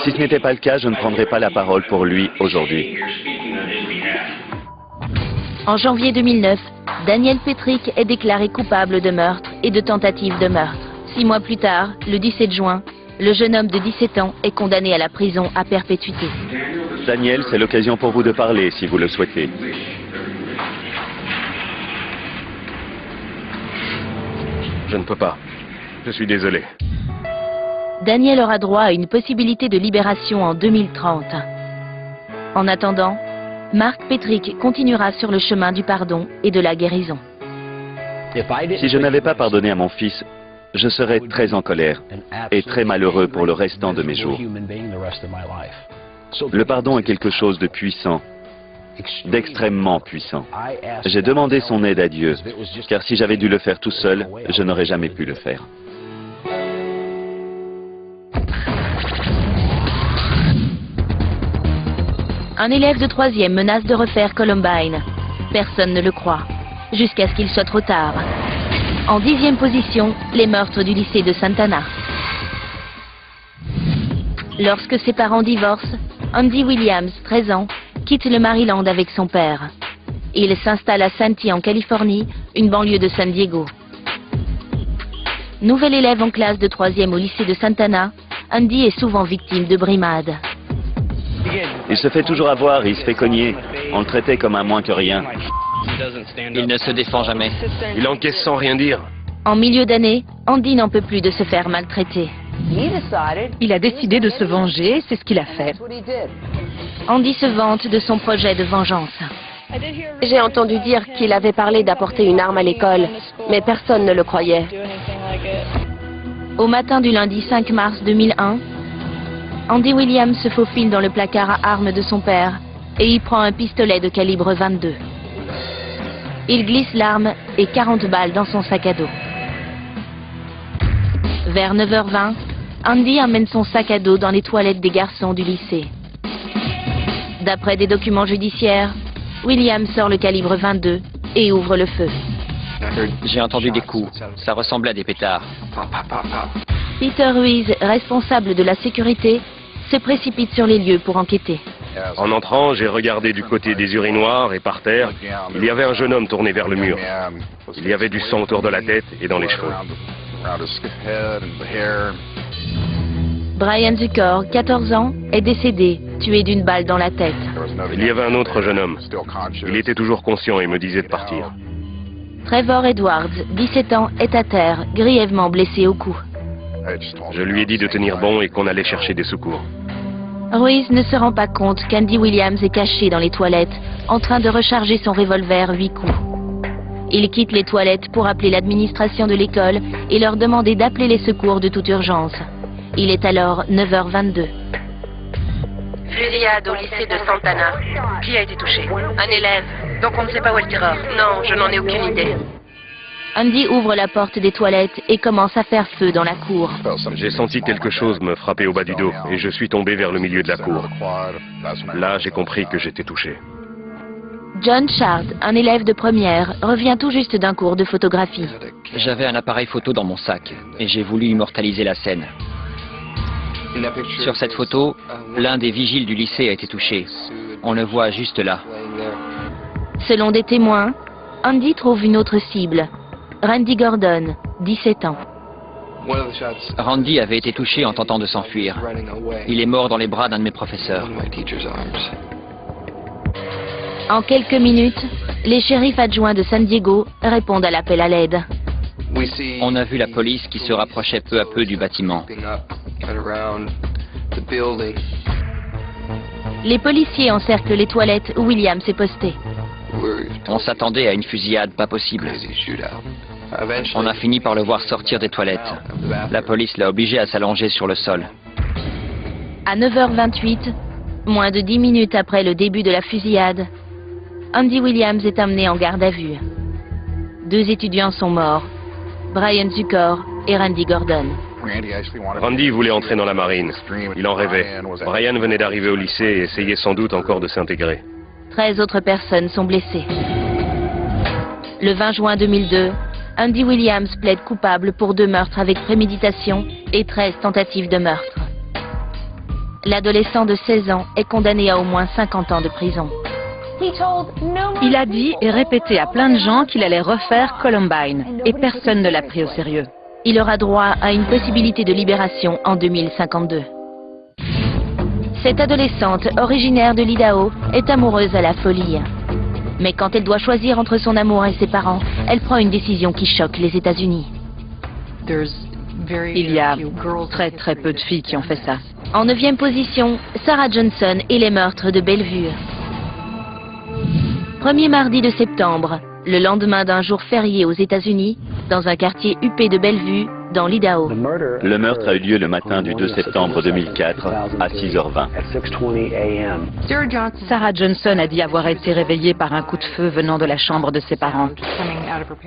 S5: Si ce n'était pas le cas, je ne prendrais pas la parole pour lui aujourd'hui.
S2: En janvier 2009, Daniel Petrick est déclaré coupable de meurtre et de tentative de meurtre. 6 mois plus tard, le 17 juin, le jeune homme de 17 ans est condamné à la prison à perpétuité.
S5: Daniel, c'est l'occasion pour vous de parler si vous le souhaitez.
S3: Je ne peux pas. Je suis désolé.
S2: Daniel aura droit à une possibilité de libération en 2030. En attendant, Mark Petrick continuera sur le chemin du pardon et de la guérison.
S5: Si je n'avais pas pardonné à mon fils, je serais très en colère et très malheureux pour le restant de mes jours. Le pardon est quelque chose de puissant, d'extrêmement puissant. J'ai demandé son aide à Dieu, car si j'avais dû le faire tout seul, je n'aurais jamais pu le faire.
S2: Un élève de 3e menace de refaire Columbine. Personne ne le croit, jusqu'à ce qu'il soit trop tard. En 10e position, les meurtres du lycée de Santana. Lorsque ses parents divorcent, Andy Williams, 13 ans, quitte le Maryland avec son père. Il s'installe à Santee en Californie, une banlieue de San Diego. Nouvel élève en classe de 3e au lycée de Santana, Andy est souvent victime de brimades.
S5: Il se fait toujours avoir et il se fait cogner. On le traitait comme un moins que rien.
S4: Il ne se défend jamais.
S3: Il encaisse sans rien dire.
S2: En milieu d'année, Andy n'en peut plus de se faire maltraiter.
S6: Il a décidé de se venger, c'est ce qu'il a fait.
S2: Andy se vante de son projet de vengeance.
S7: J'ai entendu dire qu'il avait parlé d'apporter une arme à l'école, mais personne ne le croyait.
S2: Au matin du lundi 5 mars 2001, Andy Williams se faufile dans le placard à armes de son père et y prend un pistolet de calibre 22. Il glisse l'arme et 40 balles dans son sac à dos. Vers 9h20, Andy emmène son sac à dos dans les toilettes des garçons du lycée. D'après des documents judiciaires, Williams sort le calibre 22 et ouvre le feu.
S4: J'ai entendu des coups. Ça ressemblait à des pétards.
S2: Peter Ruiz, responsable de la sécurité, se précipite sur les lieux pour enquêter.
S3: En entrant, j'ai regardé du côté des urinoirs et par terre, il y avait un jeune homme tourné vers le mur. Il y avait du sang autour de la tête et dans les cheveux.
S2: Brian Zucker, 14 ans, est décédé, tué d'une balle dans la tête.
S3: Il y avait un autre jeune homme. Il était toujours conscient et me disait de partir.
S2: Trevor Edwards, 17 ans, est à terre, grièvement blessé au cou.
S3: Je lui ai dit de tenir bon et qu'on allait chercher des secours.
S2: Ruiz ne se rend pas compte qu'Andy Williams est caché dans les toilettes, en train de recharger son revolver 8 coups. Il quitte les toilettes pour appeler l'administration de l'école et leur demander d'appeler les secours de toute urgence. Il est alors 9h22.
S1: Fusillade au lycée de Santana. Qui a été touché? Un élève. Donc on ne sait pas où est le tireur? Non, je n'en ai aucune idée.
S2: Andy ouvre la porte des toilettes et commence à faire feu dans la cour.
S3: J'ai senti quelque chose me frapper au bas du dos et je suis tombé vers le milieu de la cour. Là, j'ai compris que j'étais touché.
S2: John Shard, un élève de première, revient tout juste d'un cours de photographie.
S4: J'avais un appareil photo dans mon sac et j'ai voulu immortaliser la scène. Sur cette photo, l'un des vigiles du lycée a été touché. On le voit juste là.
S2: Selon des témoins, Andy trouve une autre cible, Randy Gordon, 17 ans.
S4: Randy avait été touché en tentant de s'enfuir. Il est mort dans les bras d'un de mes professeurs.
S2: En quelques minutes, les shérifs adjoints de San Diego répondent à l'appel à l'aide.
S4: On a vu la police qui se rapprochait peu à peu du bâtiment.
S2: Les policiers encerclent les toilettes où Williams est posté.
S4: On s'attendait à une fusillade pas possible. On a fini par le voir sortir des toilettes. La police l'a obligé à s'allonger sur le sol.
S2: À 9h28, moins de 10 minutes après le début de la fusillade, Andy Williams est amené en garde à vue. 2 étudiants sont morts, Brian Zucker et Randy Gordon.
S3: Randy voulait entrer dans la marine. Il en rêvait. Brian venait d'arriver au lycée et essayait sans doute encore de s'intégrer.
S2: 13 autres personnes sont blessées. Le 20 juin 2002, Andy Williams plaide coupable pour 2 meurtres avec préméditation et 13 tentatives de meurtre. l'adolescent de 16 ans est condamné à au moins 50 ans de prison.
S6: Il a dit et répété à plein de gens qu'il allait refaire Columbine, et personne ne l'a pris au sérieux.
S2: Il aura droit à une possibilité de libération en 2052. Cette adolescente, originaire de l'Idaho, est amoureuse à la folie. Mais quand elle doit choisir entre son amour et ses parents, elle prend une décision qui choque les États-Unis.
S6: Il y a très peu de filles qui ont fait ça.
S2: En 9e position, Sarah Johnson et les meurtres de Bellevue. Premier mardi de septembre, le lendemain d'un jour férié aux États-Unis, dans un quartier huppé de Bellevue, dans l'Idaho.
S5: Le meurtre a eu lieu le matin du 2 septembre 2004 à 6h20.
S6: Sarah Johnson a dit avoir été réveillée par un coup de feu venant de la chambre de ses parents.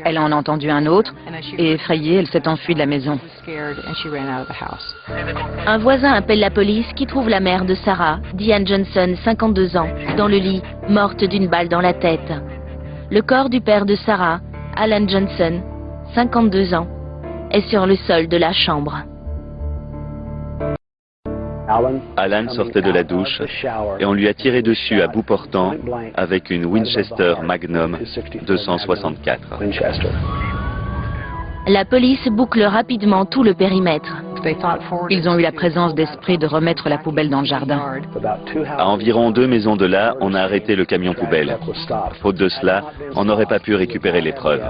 S6: Elle en a entendu un autre et effrayée, elle s'est enfuie de la maison.
S2: Un voisin appelle la police qui trouve la mère de Sarah, Diane Johnson, 52 ans, dans le lit, morte d'une balle dans la tête. Le corps du père de Sarah, Alan Johnson, 52 ans, est sur le sol de la chambre.
S5: Alan sortait de la douche et on lui a tiré dessus à bout portant avec une Winchester Magnum 264.
S2: La police boucle rapidement tout le périmètre.
S6: Ils ont eu la présence d'esprit de remettre la poubelle dans le jardin.
S5: À environ 2 maisons de là, on a arrêté le camion poubelle. Faute de cela, on n'aurait pas pu récupérer les preuves.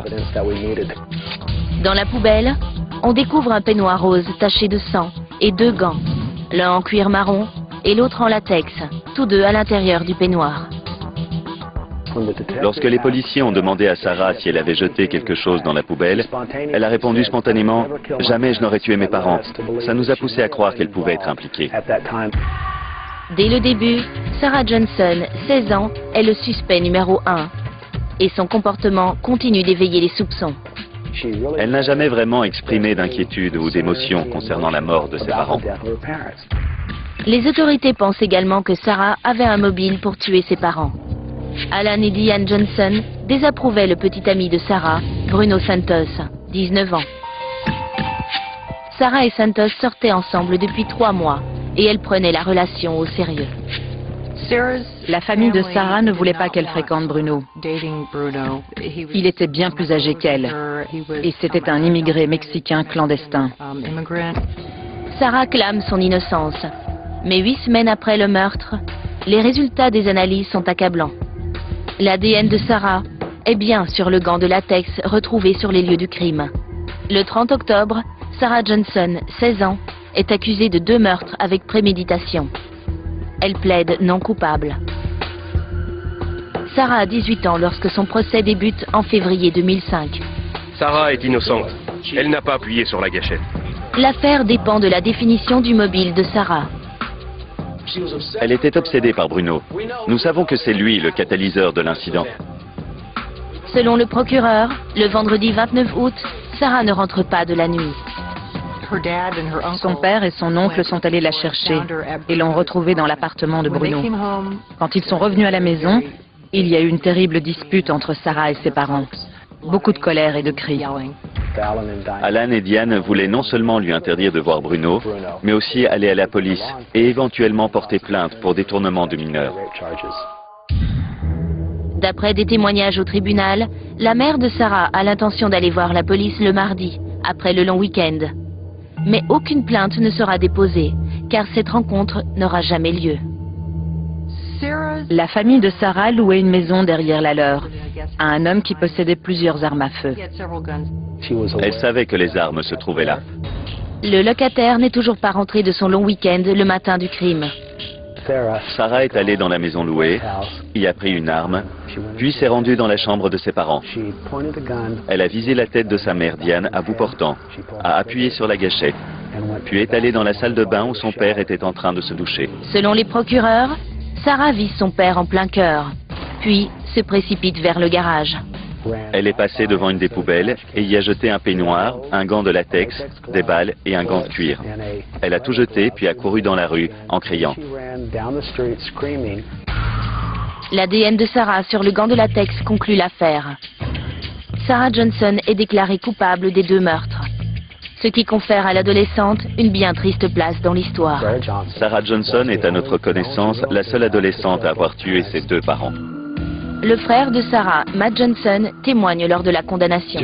S2: Dans la poubelle, on découvre un peignoir rose taché de sang et 2 gants, l'un en cuir marron et l'autre en latex, tous deux à l'intérieur du peignoir.
S5: Lorsque les policiers ont demandé à Sarah si elle avait jeté quelque chose dans la poubelle, elle a répondu spontanément « Jamais je n'aurais tué mes parents ». Ça nous a poussé à croire qu'elle pouvait être impliquée.
S2: Dès le début, Sarah Johnson, 16 ans, est le suspect numéro 1. Et son comportement continue d'éveiller les soupçons.
S5: Elle n'a jamais vraiment exprimé d'inquiétude ou d'émotion concernant la mort de ses parents.
S2: Les autorités pensent également que Sarah avait un mobile pour tuer ses parents. Alan et Diane Johnson désapprouvaient le petit ami de Sarah, Bruno Santos, 19 ans. Sarah et Santos sortaient ensemble depuis 3 mois et elle prenait la relation au sérieux.
S6: La famille de Sarah ne voulait pas qu'elle fréquente Bruno. Il était bien plus âgé qu'elle et c'était un immigré mexicain clandestin.
S2: Sarah clame son innocence, mais 8 semaines après le meurtre, les résultats des analyses sont accablants. L'ADN de Sarah est bien sur le gant de latex retrouvé sur les lieux du crime. Le 30 octobre, Sarah Johnson, 16 ans, est accusée de 2 meurtres avec préméditation. Elle plaide non coupable. Sarah a 18 ans lorsque son procès débute en février 2005.
S3: Sarah est innocente. Elle n'a pas appuyé sur la gâchette.
S2: L'affaire dépend de la définition du mobile de Sarah.
S5: Elle était obsédée par Bruno. Nous savons que c'est lui le catalyseur de l'incident.
S2: Selon le procureur, le vendredi 29 août, Sarah ne rentre pas de la nuit.
S6: Son père et son oncle sont allés la chercher et l'ont retrouvée dans l'appartement de Bruno. Quand ils sont revenus à la maison, il y a eu une terrible dispute entre Sarah et ses parents. Beaucoup de colère et de cris.
S5: Alan et Diane voulaient non seulement lui interdire de voir Bruno, mais aussi aller à la police et éventuellement porter plainte pour détournement de mineurs.
S2: D'après des témoignages au tribunal, la mère de Sarah a l'intention d'aller voir la police le mardi, après le long week-end. Mais aucune plainte ne sera déposée, car cette rencontre n'aura jamais lieu.
S6: La famille de Sarah louait une maison derrière la leur, à un homme qui possédait plusieurs armes à feu.
S5: Elle savait que les armes se trouvaient là.
S2: Le locataire n'est toujours pas rentré de son long week-end le matin du crime.
S5: Sarah est allée dans la maison louée, y a pris une arme, puis s'est rendue dans la chambre de ses parents. Elle a visé la tête de sa mère Diane à bout portant, a appuyé sur la gâchette, puis est allée dans la salle de bain où son père était en train de se doucher.
S2: Selon les procureurs, Sarah vise son père en plein cœur, puis se précipite vers le garage.
S5: Elle est passée devant une des poubelles et y a jeté un peignoir, un gant de latex, des balles et un gant de cuir. Elle a tout jeté puis a couru dans la rue en criant.
S2: L'ADN de Sarah sur le gant de latex conclut l'affaire. Sarah Johnson est déclarée coupable des 2 meurtres. Ce qui confère à l'adolescente une bien triste place dans l'histoire.
S5: Sarah Johnson est à notre connaissance la seule adolescente à avoir tué ses 2 parents.
S2: Le frère de Sarah, Matt Johnson, témoigne lors de la condamnation.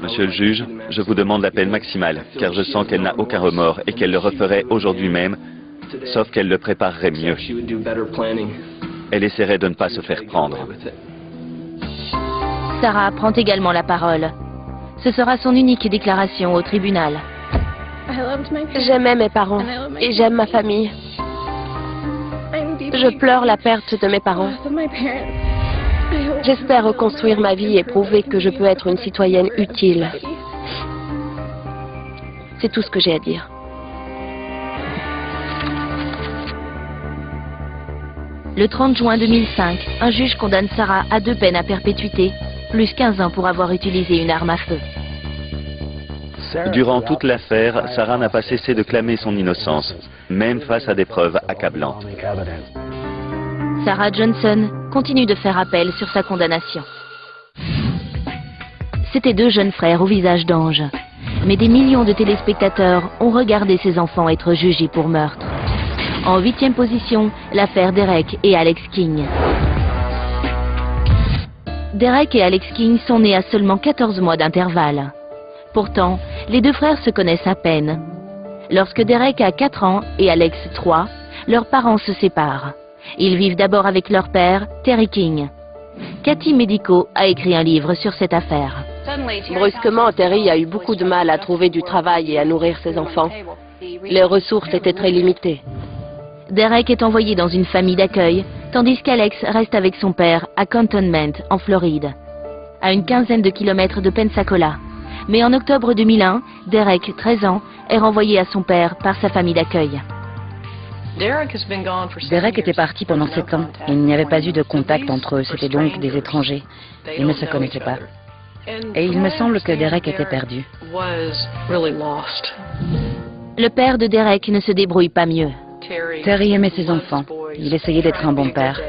S5: Monsieur le juge, je vous demande la peine maximale, car je sens qu'elle n'a aucun remords et qu'elle le referait aujourd'hui même, sauf qu'elle le préparerait mieux. Elle essaierait de ne pas se faire prendre.
S2: Sarah prend également la parole. Ce sera son unique déclaration au tribunal.
S7: J'aimais mes parents et j'aime ma famille. Je pleure la perte de mes parents. J'espère reconstruire ma vie et prouver que je peux être une citoyenne utile. C'est tout ce que j'ai à dire.
S2: Le 30 juin 2005, un juge condamne Sarah à 2 peines à perpétuité, plus 15 ans pour avoir utilisé une arme à feu.
S5: Durant toute l'affaire, Sarah n'a pas cessé de clamer son innocence, même face à des preuves accablantes.
S2: Sarah Johnson continue de faire appel sur sa condamnation. C'étaient 2 jeunes frères au visage d'ange. Mais des millions de téléspectateurs ont regardé ces enfants être jugés pour meurtre. En 8e position, l'affaire Derek et Alex King. Derek et Alex King sont nés à seulement 14 mois d'intervalle. Pourtant, les 2 frères se connaissent à peine. Lorsque Derek a 4 ans et Alex 3, leurs parents se séparent. Ils vivent d'abord avec leur père, Terry King. Cathy Medico a écrit un livre sur cette affaire.
S7: Brusquement, Terry a eu beaucoup de mal à trouver du travail et à nourrir ses enfants. Les ressources étaient très limitées.
S2: Derek est envoyé dans une famille d'accueil, tandis qu'Alex reste avec son père à Cantonment, en Floride, à une quinzaine de kilomètres de Pensacola. Mais en octobre 2001, Derek, 13 ans, est renvoyé à son père par sa famille d'accueil.
S6: Derek était parti pendant 7 ans. Il n'y avait pas eu de contact entre eux, c'était donc des étrangers. Ils ne se connaissaient pas. Et il me semble que Derek était perdu.
S2: Le père de Derek ne se débrouille pas mieux.
S6: Terry aimait ses enfants. Il essayait d'être un bon père.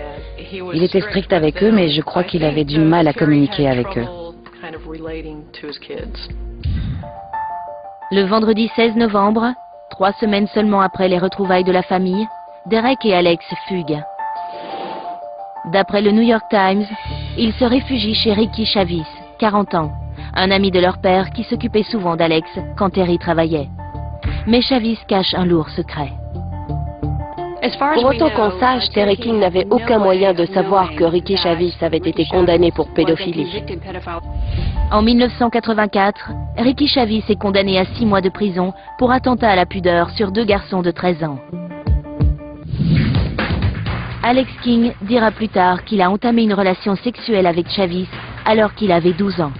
S6: Il était strict avec eux, mais je crois qu'il avait du mal à communiquer avec eux.
S2: Le vendredi 16 novembre, 3 semaines seulement après les retrouvailles de la famille, Derek et Alex fuguent. D'après le New York Times, ils se réfugient chez Ricky Chavis, 40 ans, un ami de leur père qui s'occupait souvent d'Alex quand Terry travaillait. Mais Chavis cache un lourd secret.
S7: Pour autant qu'on sache, Terry King n'avait aucun moyen de savoir que Ricky Chavis avait été condamné pour pédophilie.
S2: En 1984, Ricky Chavis est condamné à 6 mois de prison pour attentat à la pudeur sur 2 garçons de 13 ans. Alex King dira plus tard qu'il a entamé une relation sexuelle avec Chavis alors qu'il avait 12 ans,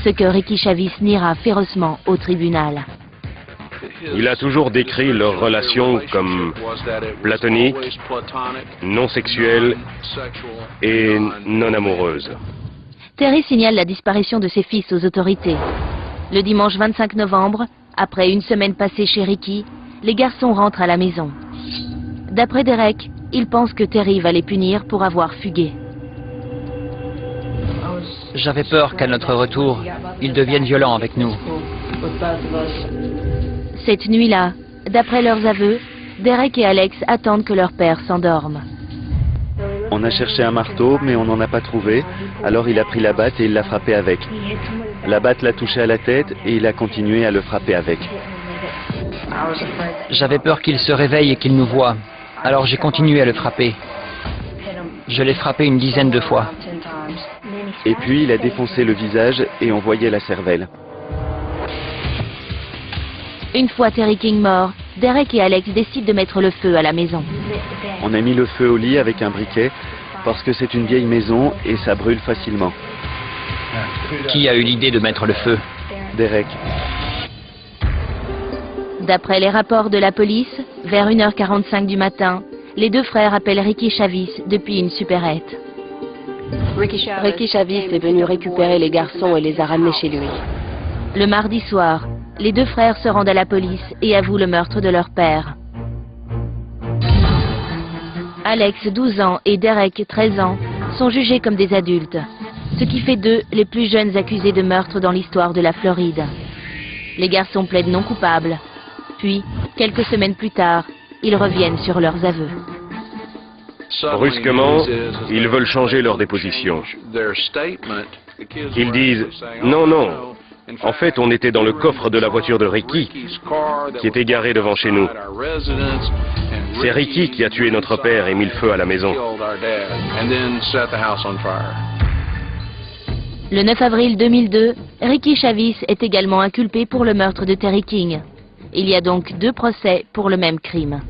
S2: ce que Ricky Chavis niera férocement au tribunal.
S3: Il a toujours décrit leur relation comme platonique, non sexuelle et non amoureuse.
S2: Terry signale la disparition de ses fils aux autorités. Le dimanche 25 novembre, après une semaine passée chez Ricky, les garçons rentrent à la maison. D'après Derek, il pense que Terry va les punir pour avoir fugué.
S4: J'avais peur qu'à notre retour, ils deviennent violents avec nous.
S2: Cette nuit-là, d'après leurs aveux, Derek et Alex attendent que leur père s'endorme.
S5: On a cherché un marteau, mais on n'en a pas trouvé, alors il a pris la batte et il l'a frappé avec. La batte l'a touché à la tête et il a continué à le frapper avec.
S4: J'avais peur qu'il se réveille et qu'il nous voie, alors j'ai continué à le frapper. Je l'ai frappé une dizaine de fois.
S5: Et puis il a défoncé le visage et on voyait la cervelle.
S2: Une fois Terry King mort, Derek et Alex décident de mettre le feu à la maison.
S5: On a mis le feu au lit avec un briquet parce que c'est une vieille maison et ça brûle facilement.
S4: Qui a eu l'idée de mettre le feu?
S5: Derek.
S2: D'après les rapports de la police, vers 1h45 du matin, les 2 frères appellent Ricky Chavis depuis une supérette.
S7: Ricky Chavis est venu récupérer les garçons et les a ramenés chez lui.
S2: Le mardi soir, les 2 frères se rendent à la police et avouent le meurtre de leur père. Alex, 12 ans, et Derek, 13 ans, sont jugés comme des adultes, ce qui fait d'eux les plus jeunes accusés de meurtre dans l'histoire de la Floride. Les garçons plaident non coupables. Puis, quelques semaines plus tard, ils reviennent sur leurs aveux.
S3: Brusquement, ils veulent changer leur déposition. Ils disent « Non, non, en fait, on était dans le coffre de la voiture de Ricky, qui était garée devant chez nous. C'est Ricky qui a tué notre père et mis le feu à la maison. »
S2: Le 9 avril 2002, Ricky Chavis est également inculpé pour le meurtre de Terry King. Il y a donc 2 procès pour le même crime.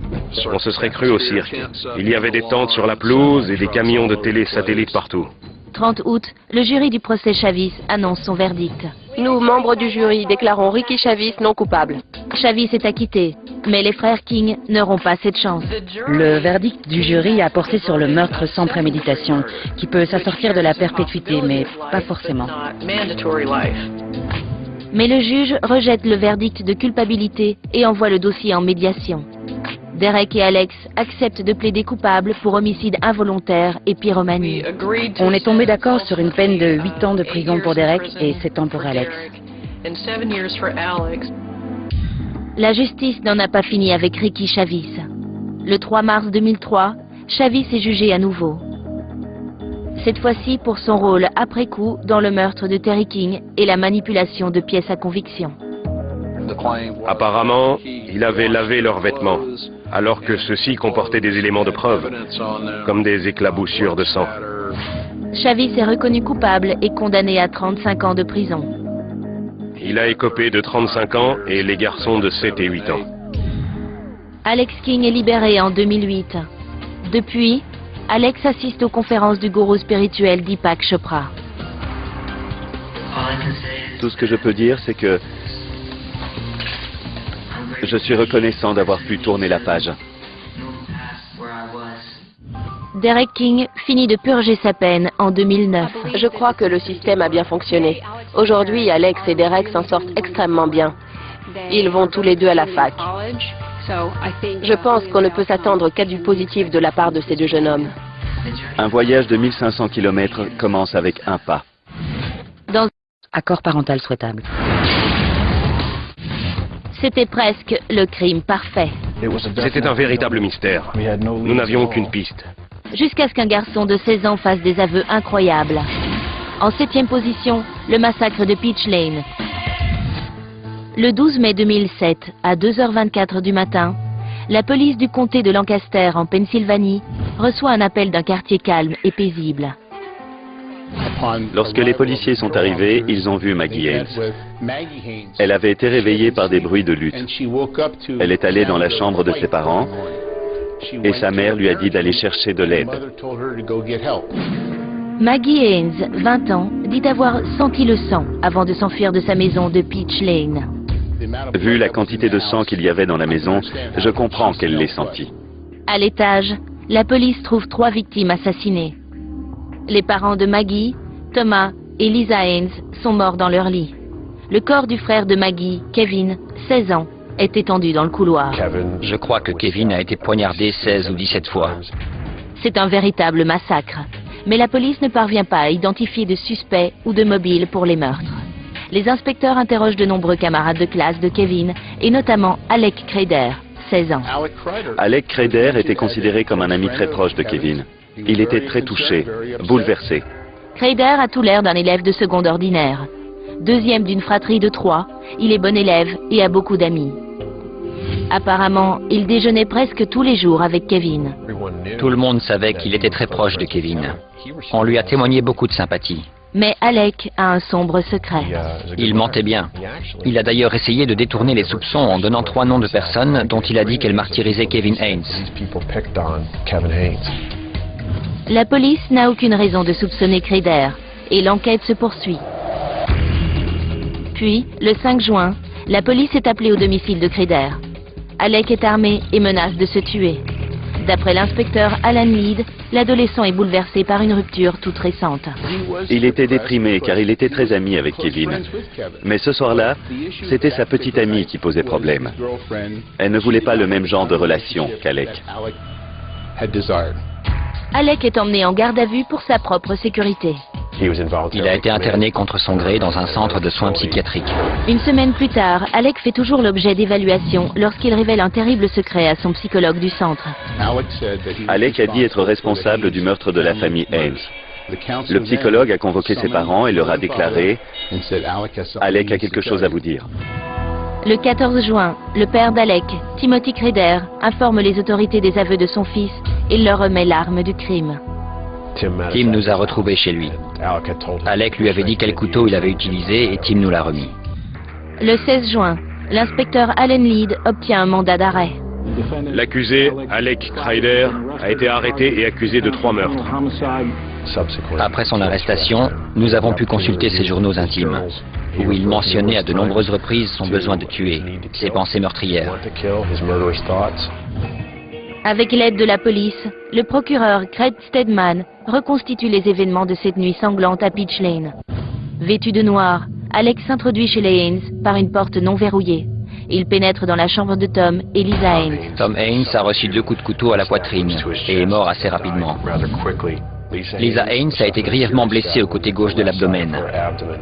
S3: On se serait cru au cirque. Il y avait des tentes sur la pelouse et des camions de télé satellites partout.
S2: 30 août, le jury du procès Chavis annonce son verdict.
S7: Nous, membres du jury, déclarons Ricky Chavis non coupable.
S2: Chavis est acquitté, mais les frères King n'auront pas cette chance.
S6: Le verdict du jury a porté sur le meurtre sans préméditation, qui peut s'assortir de la perpétuité, mais pas forcément.
S2: Mais le juge rejette le verdict de culpabilité et envoie le dossier en médiation. Derek et Alex acceptent de plaider coupables pour homicide involontaire et pyromanie.
S6: On est tombé d'accord sur une peine de 8 ans de prison pour Derek et 7 ans pour Alex.
S2: La justice n'en a pas fini avec Ricky Chavis. Le 3 mars 2003, Chavis est jugé à nouveau. Cette fois-ci pour son rôle après coup dans le meurtre de Terry King et la manipulation de pièces à conviction.
S3: Apparemment, il avait lavé leurs vêtements, alors que ceux-ci comportaient des éléments de preuve, comme des éclaboussures de sang.
S2: Chavis est reconnu coupable et condamné à 35 ans de prison.
S3: Il a écopé de 35 ans et les garçons de 7 et 8 ans.
S2: Alex King est libéré en 2008. Depuis, Alex assiste aux conférences du gourou spirituel Deepak Chopra.
S5: Tout ce que je peux dire, c'est que je suis reconnaissant d'avoir pu tourner la page.
S2: Derek King finit de purger sa peine en 2009.
S7: Je crois que le système a bien fonctionné. Aujourd'hui, Alex et Derek s'en sortent extrêmement bien. Ils vont tous les deux à la fac. Je pense qu'on ne peut s'attendre qu'à du positif de la part de ces 2 jeunes hommes.
S5: Un voyage de 1500 km commence avec un pas.
S2: Dans...
S6: Accord parental souhaitable.
S2: C'était presque le crime parfait.
S3: C'était un véritable mystère. Nous n'avions aucune piste.
S2: Jusqu'à ce qu'un garçon de 16 ans fasse des aveux incroyables. En 7e position, le massacre de Peach Lane. Le 12 mai 2007, à 2h24 du matin, la police du comté de Lancaster, en Pennsylvanie, reçoit un appel d'un quartier calme et paisible.
S5: Lorsque les policiers sont arrivés, ils ont vu Maggie Haynes. Elle avait été réveillée par des bruits de lutte. Elle est allée dans la chambre de ses parents et sa mère lui a dit d'aller chercher de l'aide.
S2: Maggie Haynes, 20 ans, dit avoir senti le sang avant de s'enfuir de sa maison de Peach Lane.
S5: Vu la quantité de sang qu'il y avait dans la maison, je comprends qu'elle l'ait senti.
S2: À l'étage, la police trouve 3 victimes assassinées. Les parents de Maggie, Thomas et Lisa Haynes, sont morts dans leur lit. Le corps du frère de Maggie, Kevin, 16 ans, est étendu dans le couloir.
S4: Je crois que Kevin a été poignardé 16 ou 17 fois.
S2: C'est un véritable massacre. Mais la police ne parvient pas à identifier de suspects ou de mobiles pour les meurtres. Les inspecteurs interrogent de nombreux camarades de classe de Kevin, et notamment Alec Crader, 16 ans.
S5: Alec Crader était considéré comme un ami très proche de Kevin. Il était très touché, bouleversé.
S2: Crader a tout l'air d'un élève de seconde ordinaire. 2e d'une fratrie de 3, il est bon élève et a beaucoup d'amis. Apparemment, il déjeunait presque tous les jours avec Kevin.
S4: Tout le monde savait qu'il était très proche de Kevin. On lui a témoigné beaucoup de sympathie.
S2: Mais Alec a un sombre secret.
S4: Il mentait bien. Il a d'ailleurs essayé de détourner les soupçons en donnant 3 noms de personnes dont il a dit qu'elles martyrisaient Kevin Haynes.
S2: La police n'a aucune raison de soupçonner Crader et l'enquête se poursuit. Puis, le 5 juin, la police est appelée au domicile de Crader. Alec est armé et menace de se tuer. D'après l'inspecteur Alan Mead, l'adolescent est bouleversé par une rupture toute récente.
S5: Il était déprimé car il était très ami avec Kevin. Mais ce soir-là, c'était sa petite amie qui posait problème. Elle ne voulait pas le même genre de relation qu'Alec.
S2: Alec est emmené en garde à vue pour sa propre sécurité.
S4: Il a été interné contre son gré dans un centre de soins psychiatriques.
S2: Une semaine plus tard, Alec fait toujours l'objet d'évaluation lorsqu'il révèle un terrible secret à son psychologue du centre.
S5: Alec a dit être responsable du meurtre de la famille Haynes. Le psychologue a convoqué ses parents et leur a déclaré « Alec a quelque chose à vous dire ».
S2: Le 14 juin, le père d'Alec, Timothy Craider, informe les autorités des aveux de son fils et leur remet l'arme du crime.
S4: Tim nous a retrouvés chez lui. Alec lui avait dit quel couteau il avait utilisé et Tim nous l'a remis.
S2: Le 16 juin, l'inspecteur Allen Lead obtient un mandat d'arrêt.
S3: L'accusé, Alec Craider, a été arrêté et accusé de 3 meurtres.
S4: Après son arrestation, nous avons pu consulter ses journaux intimes, où il mentionnait à de nombreuses reprises son besoin de tuer, ses pensées meurtrières.
S2: Avec l'aide de la police, le procureur Craig Steadman reconstitue les événements de cette nuit sanglante à Peach Lane. Vêtu de noir, Alec s'introduit chez les Haynes par une porte non verrouillée. Il pénètre dans la chambre de Tom et Lisa Haynes.
S4: Tom Haynes a reçu 2 coups de couteau à la poitrine et est mort assez rapidement. Lisa Haynes a été grièvement blessée au côté gauche de l'abdomen,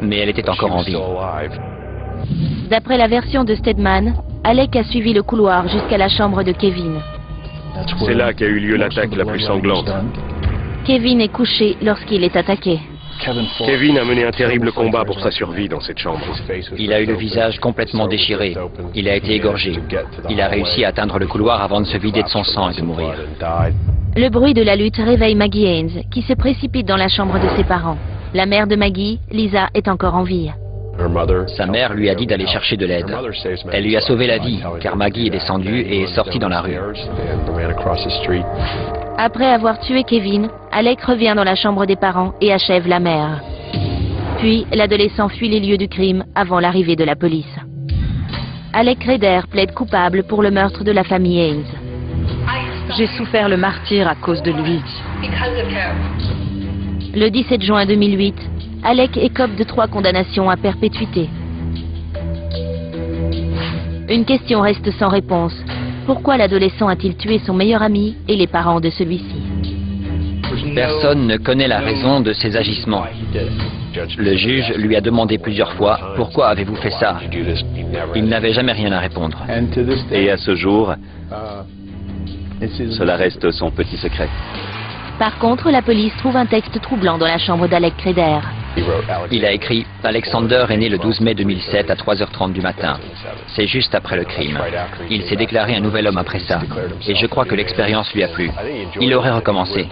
S4: mais elle était encore en vie.
S2: D'après la version de Steadman, Alec a suivi le couloir jusqu'à la chambre de Kevin.
S3: C'est là qu'a eu lieu l'attaque la plus sanglante.
S2: Kevin est couché lorsqu'il est attaqué.
S3: Kevin a mené un terrible combat pour sa survie dans cette chambre.
S4: Il a eu le visage complètement déchiré. Il a été égorgé. Il a réussi à atteindre le couloir avant de se vider de son sang et de mourir.
S2: Le bruit de la lutte réveille Maggie Haynes, qui se précipite dans la chambre de ses parents. La mère de Maggie, Lisa, est encore en vie.
S4: Sa mère lui a dit d'aller chercher de l'aide. Elle lui a sauvé la vie, car Maggie est descendue et est sortie dans la rue.
S2: Après avoir tué Kevin, Alec revient dans la chambre des parents et achève la mère. Puis, l'adolescent fuit les lieux du crime avant l'arrivée de la police. Alec Craider plaide coupable pour le meurtre de la famille Haynes.
S6: J'ai souffert le martyre à cause de lui.
S2: Le 17 juin 2008, Alec écope de 3 condamnations à perpétuité. Une question reste sans réponse. Pourquoi l'adolescent a-t-il tué son meilleur ami et les parents de celui-ci?
S4: Personne ne connaît la raison de ses agissements. Le juge lui a demandé plusieurs fois « Pourquoi avez-vous fait ça ?» Il n'avait jamais rien à répondre.
S5: Et à ce jour, cela reste son petit secret.
S2: Par contre, la police trouve un texte troublant dans la chambre d'Alec Craider.
S4: Il a écrit « Alexander est né le 12 mai 2007 à 3h30 du matin. C'est juste après le crime. Il s'est déclaré un nouvel homme après ça. Et je crois que l'expérience lui a plu. Il aurait recommencé. »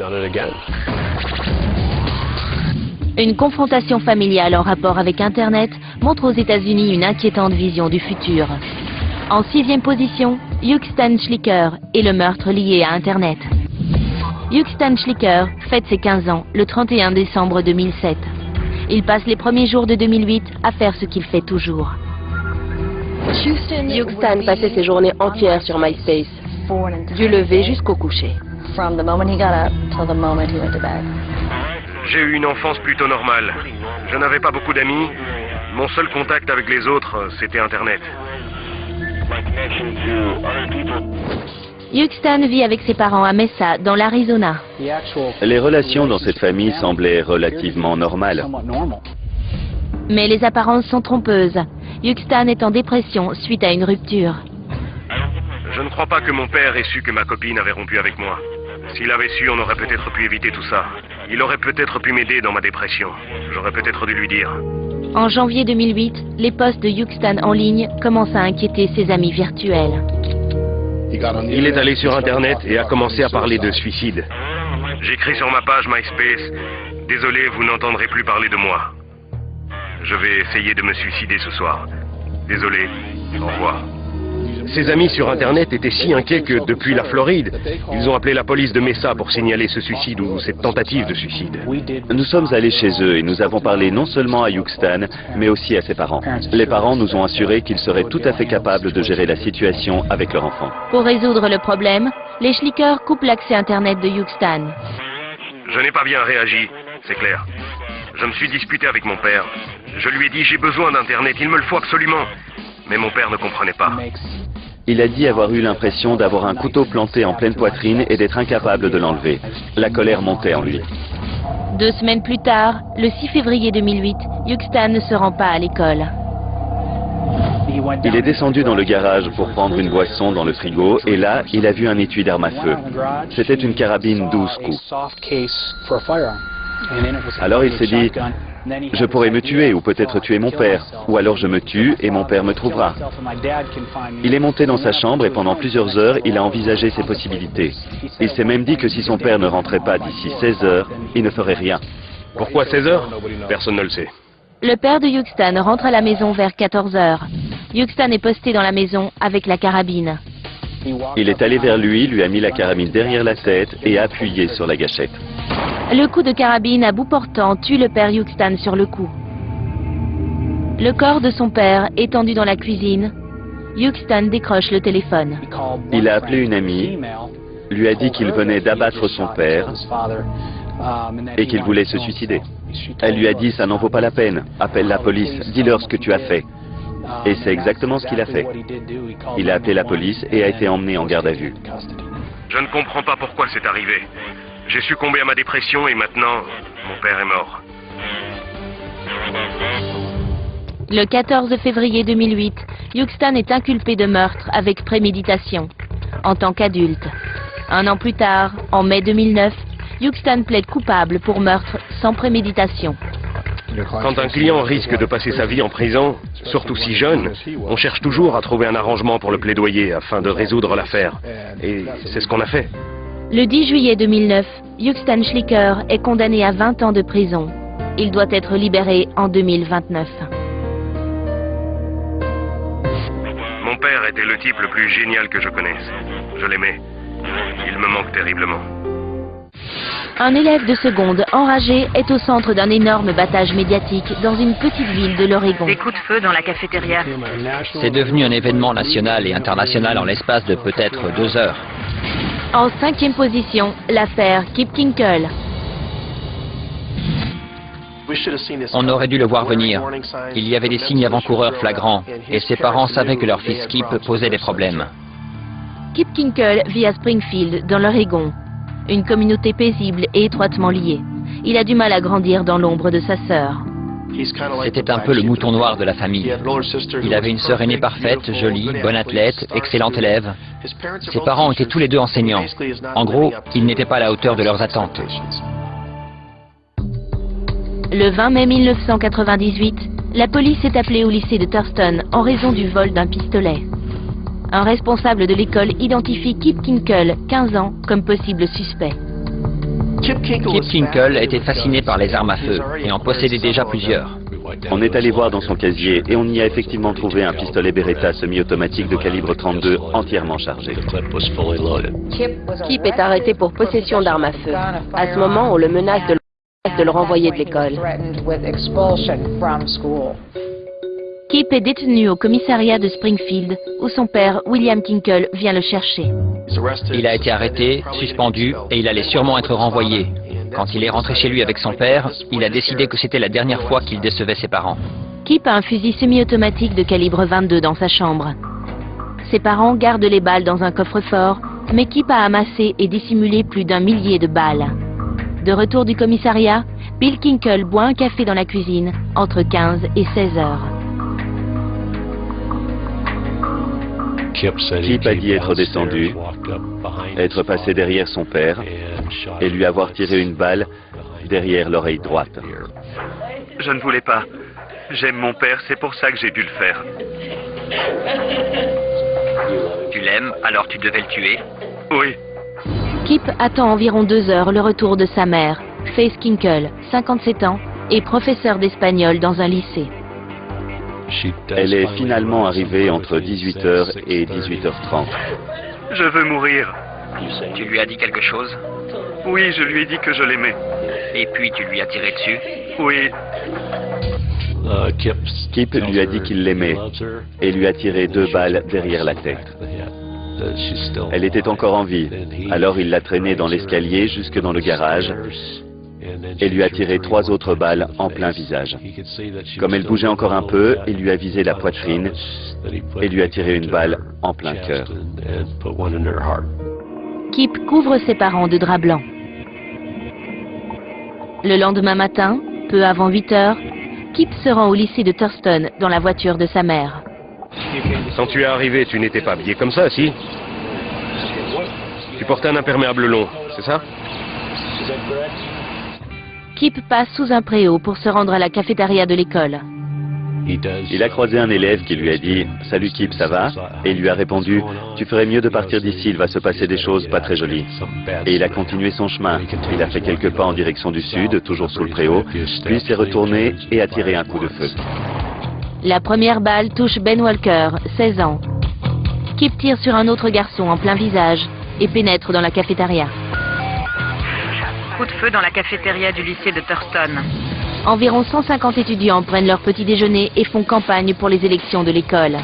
S2: Une confrontation familiale en rapport avec Internet montre aux États-Unis une inquiétante vision du futur. En 6e position, Hugh Stan Schlicker et le meurtre lié à Internet. Hugh Stan Schlicker fête ses 15 ans le 31 décembre 2007. Il passe les premiers jours de 2008 à faire ce qu'il fait toujours.
S7: Hugh Stan passait ses journées entières sur MySpace, du lever jusqu'au coucher.
S3: J'ai eu une enfance plutôt normale. Je n'avais pas beaucoup d'amis. Mon seul contact avec les autres, c'était Internet.
S2: Hugh Stan vit avec ses parents à Mesa, dans l'Arizona.
S5: Les relations dans cette famille semblaient relativement normales.
S2: Mais les apparences sont trompeuses. Hugh Stan est en dépression suite à une rupture.
S3: Je ne crois pas que mon père ait su que ma copine avait rompu avec moi. S'il avait su, on aurait peut-être pu éviter tout ça. Il aurait peut-être pu m'aider dans ma dépression. J'aurais peut-être dû lui dire.
S2: En janvier 2008, les posts de Hugh Stan en ligne commencent à inquiéter ses amis virtuels.
S3: Il est allé sur Internet et a commencé à parler de suicide. J'écris sur ma page MySpace « Désolé, vous n'entendrez plus parler de moi. Je vais essayer de me suicider ce soir. Désolé, au revoir. » Ses amis sur Internet étaient si inquiets que, depuis la Floride, ils ont appelé la police de Mesa pour signaler ce suicide ou cette tentative de suicide.
S5: Nous sommes allés chez eux et nous avons parlé non seulement à Hugh Stan, mais aussi à ses parents. Les parents nous ont assuré qu'ils seraient tout à fait capables de gérer la situation avec leur enfant.
S2: Pour résoudre le problème, les Schlicker coupent l'accès Internet de Hugh Stan.
S3: Je n'ai pas bien réagi, c'est clair. Je me suis disputé avec mon père. Je lui ai dit j'ai besoin d'Internet, il me le faut absolument. Mais mon père ne comprenait pas.
S5: Il a dit avoir eu l'impression d'avoir un couteau planté en pleine poitrine et d'être incapable de l'enlever. La colère montait en lui.
S2: 2 semaines plus tard, le 6 février 2008, Yukstan ne se rend pas à l'école.
S5: Il est descendu dans le garage pour prendre une boisson dans le frigo et là, il a vu un étui d'arme à feu. C'était une carabine 12 coups. Alors il s'est dit, je pourrais me tuer ou peut-être tuer mon père, ou alors je me tue et mon père me trouvera. Il est monté dans sa chambre et pendant plusieurs heures, il a envisagé ses possibilités. Il s'est même dit que si son père ne rentrait pas d'ici 16 heures, il ne ferait rien.
S3: Pourquoi 16 heures? Personne ne le sait.
S2: Le père de Yukstan rentre à la maison vers 14 heures. Yukstan est posté dans la maison avec la carabine.
S5: Il est allé vers lui, lui a mis la carabine derrière la tête et a appuyé sur la gâchette.
S2: Le coup de carabine à bout portant tue le père Yukstan sur le coup. Le corps de son père étendu dans la cuisine, Yukstan décroche le téléphone.
S5: Il a appelé une amie, lui a dit qu'il venait d'abattre son père et qu'il voulait se suicider. Elle lui a dit, ça n'en vaut pas la peine, appelle la police, dis-leur ce que tu as fait. Et c'est exactement ce qu'il a fait. Il a appelé la police et a été emmené en garde à vue.
S3: Je ne comprends pas pourquoi c'est arrivé. J'ai succombé à ma dépression et maintenant, mon père est mort.
S2: Le 14 février 2008, Yukstan est inculpé de meurtre avec préméditation, en tant qu'adulte. 1 an plus tard, en mai 2009, Yukstan plaide coupable pour meurtre sans préméditation.
S3: Quand un client risque de passer sa vie en prison, surtout si jeune, on cherche toujours à trouver un arrangement pour le plaidoyer afin de résoudre l'affaire. Et c'est ce qu'on a fait.
S2: Le 10 juillet 2009, Yukstan Schlicker est condamné à 20 ans de prison. Il doit être libéré en 2029.
S3: Mon père était le type le plus génial que je connaisse. Je l'aimais. Il me manque terriblement.
S2: Un élève de seconde enragé est au centre d'un énorme battage médiatique dans une petite ville de l'Oregon.
S1: Des coups de feu dans la cafétéria.
S4: C'est devenu un événement national et international en l'espace de peut-être 2 heures.
S2: En 5e position, l'affaire Kip Kinkle.
S4: On aurait dû le voir venir. Il y avait des signes avant-coureurs flagrants et ses parents savaient que leur fils Kip posait des problèmes.
S2: Kip Kinkle vit à Springfield, dans l'Oregon. Une communauté paisible et étroitement liée. Il a du mal à grandir dans l'ombre de sa sœur.
S4: C'était un peu le mouton noir de la famille. Il avait une sœur aînée parfaite, jolie, bonne athlète, excellente élève. Ses parents étaient tous les deux enseignants. En gros, ils n'étaient pas à la hauteur de leurs attentes.
S2: Le 20 mai 1998, la police est appelée au lycée de Thurston en raison du vol d'un pistolet. Un responsable de l'école identifie Kip Kinkle, 15 ans, comme possible suspect.
S4: Kip Kinkle était fasciné par les armes à feu et en possédait déjà plusieurs.
S5: On est allé voir dans son casier et on y a effectivement trouvé un pistolet Beretta semi-automatique de calibre 32 entièrement chargé.
S7: Kip est arrêté pour possession d'armes à feu. À ce moment, on le menace de le renvoyer de l'école.
S2: Kip est détenu au commissariat de Springfield, où son père, William Kinkle, vient le chercher.
S4: Il a été arrêté, suspendu, et il allait sûrement être renvoyé. Quand il est rentré chez lui avec son père, il a décidé que c'était la dernière fois qu'il décevait ses parents.
S2: Kip a un fusil semi-automatique de calibre 22 dans sa chambre. Ses parents gardent les balles dans un coffre-fort, mais Kip a amassé et dissimulé plus d'1 millier de balles. De retour du commissariat, Bill Kinkle boit un café dans la cuisine entre 15 et 16 heures.
S5: Kip a dit être descendu, être passé derrière son père et lui avoir tiré une balle derrière l'oreille droite.
S9: Je ne voulais pas. J'aime mon père, c'est pour ça que j'ai dû le faire.
S4: Tu l'aimes, alors tu devais le tuer?
S9: Oui.
S2: Kip attend environ 2 heures le retour de sa mère, Faith Kinkle, 57 ans, et professeure d'espagnol dans un lycée.
S5: Elle est finalement arrivée entre 18h et 18h30.
S9: Je veux mourir.
S4: Tu lui as dit quelque chose?
S9: Oui, je lui ai dit que je l'aimais.
S4: Et puis tu lui as tiré dessus?
S9: Oui.
S5: Kip lui a dit qu'il l'aimait et lui a tiré 2 balles derrière la tête. Elle était encore en vie, alors il l'a traînée dans l'escalier jusque dans le garage et lui a tiré 3 autres balles en plein visage. Comme elle bougeait encore un peu, il lui a visé la poitrine et lui a tiré une balle en plein cœur.
S2: Kip couvre ses parents de drap blanc. Le lendemain matin, peu avant 8 heures, Kip se rend au lycée de Thurston dans la voiture de sa mère.
S3: Quand tu es arrivé, tu n'étais pas habillé comme ça, si? Tu portais un imperméable long, c'est ça?
S2: Kip passe sous un préau pour se rendre à la cafétéria de l'école.
S5: Il a croisé un élève qui lui a dit « Salut Kip, ça va ?» Et il lui a répondu « Tu ferais mieux de partir d'ici, il va se passer des choses pas très jolies. » Et il a continué son chemin. Il a fait quelques pas en direction du sud, toujours sous le préau, puis s'est retourné et a tiré un coup de feu.
S2: La première balle touche Ben Walker, 16 ans. Kip tire sur un autre garçon en plein visage et pénètre dans la cafétéria.
S6: Coup de feu dans la cafétéria du lycée de Thurston.
S2: Environ 150 étudiants prennent leur petit déjeuner et font campagne pour les élections de l'école.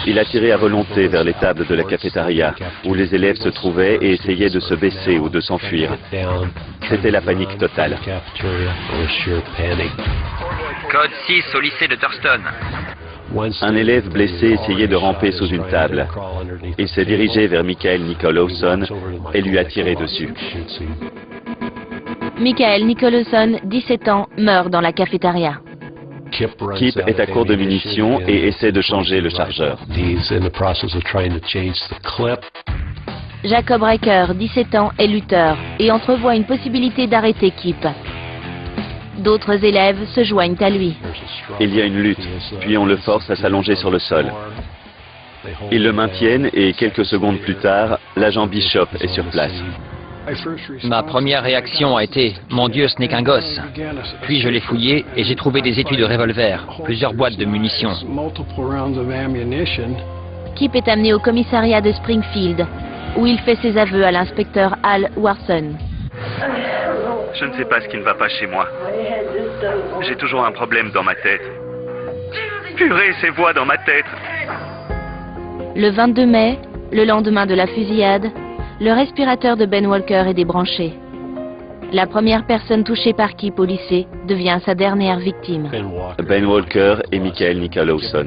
S5: Il a tiré à volonté vers les tables de la cafétéria, où les élèves se trouvaient et essayaient de se baisser ou de s'enfuir. C'était la panique totale.
S4: Code 6 au lycée de Thurston.
S5: Un élève blessé essayait de ramper sous une table. Il s'est dirigé vers Michael Nicholson et lui a tiré dessus.
S2: Michael Nicholson, 17 ans, meurt dans la cafétéria.
S5: Kip est à court de munitions et essaie de changer le chargeur.
S2: Jacob Riker, 17 ans, est lutteur et entrevoit une possibilité d'arrêter Kip. D'autres élèves se joignent à lui.
S5: Il y a une lutte, puis on le force à s'allonger sur le sol. Ils le maintiennent et quelques secondes plus tard, l'agent Bishop est sur place.
S4: Ma première réaction a été « Mon Dieu, ce n'est qu'un gosse ». Puis je l'ai fouillé et j'ai trouvé des étuis de revolver, plusieurs boîtes de munitions.
S2: Kip est amené au commissariat de Springfield, où il fait ses aveux à l'inspecteur Al Warson.
S9: Je ne sais pas ce qui ne va pas chez moi. J'ai toujours un problème dans ma tête. Purée, ces voix dans ma tête.
S2: Le 22 mai, le lendemain de la fusillade, le respirateur de Ben Walker est débranché. La première personne touchée par Kip au lycée devient sa dernière victime.
S5: Ben Walker et Michael Nicholson.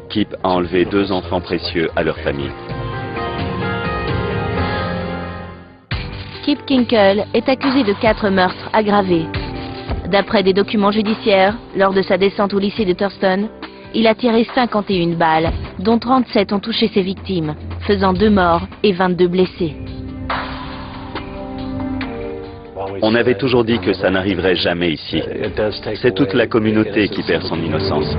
S5: Kip a enlevé 2 enfants précieux à leur famille.
S2: Kip Kinkle est accusé de 4 meurtres aggravés. D'après des documents judiciaires, lors de sa descente au lycée de Thurston, il a tiré 51 balles, dont 37 ont touché ses victimes, faisant 2 morts et 22 blessés.
S5: On avait toujours dit que ça n'arriverait jamais ici. C'est toute la communauté qui perd son innocence.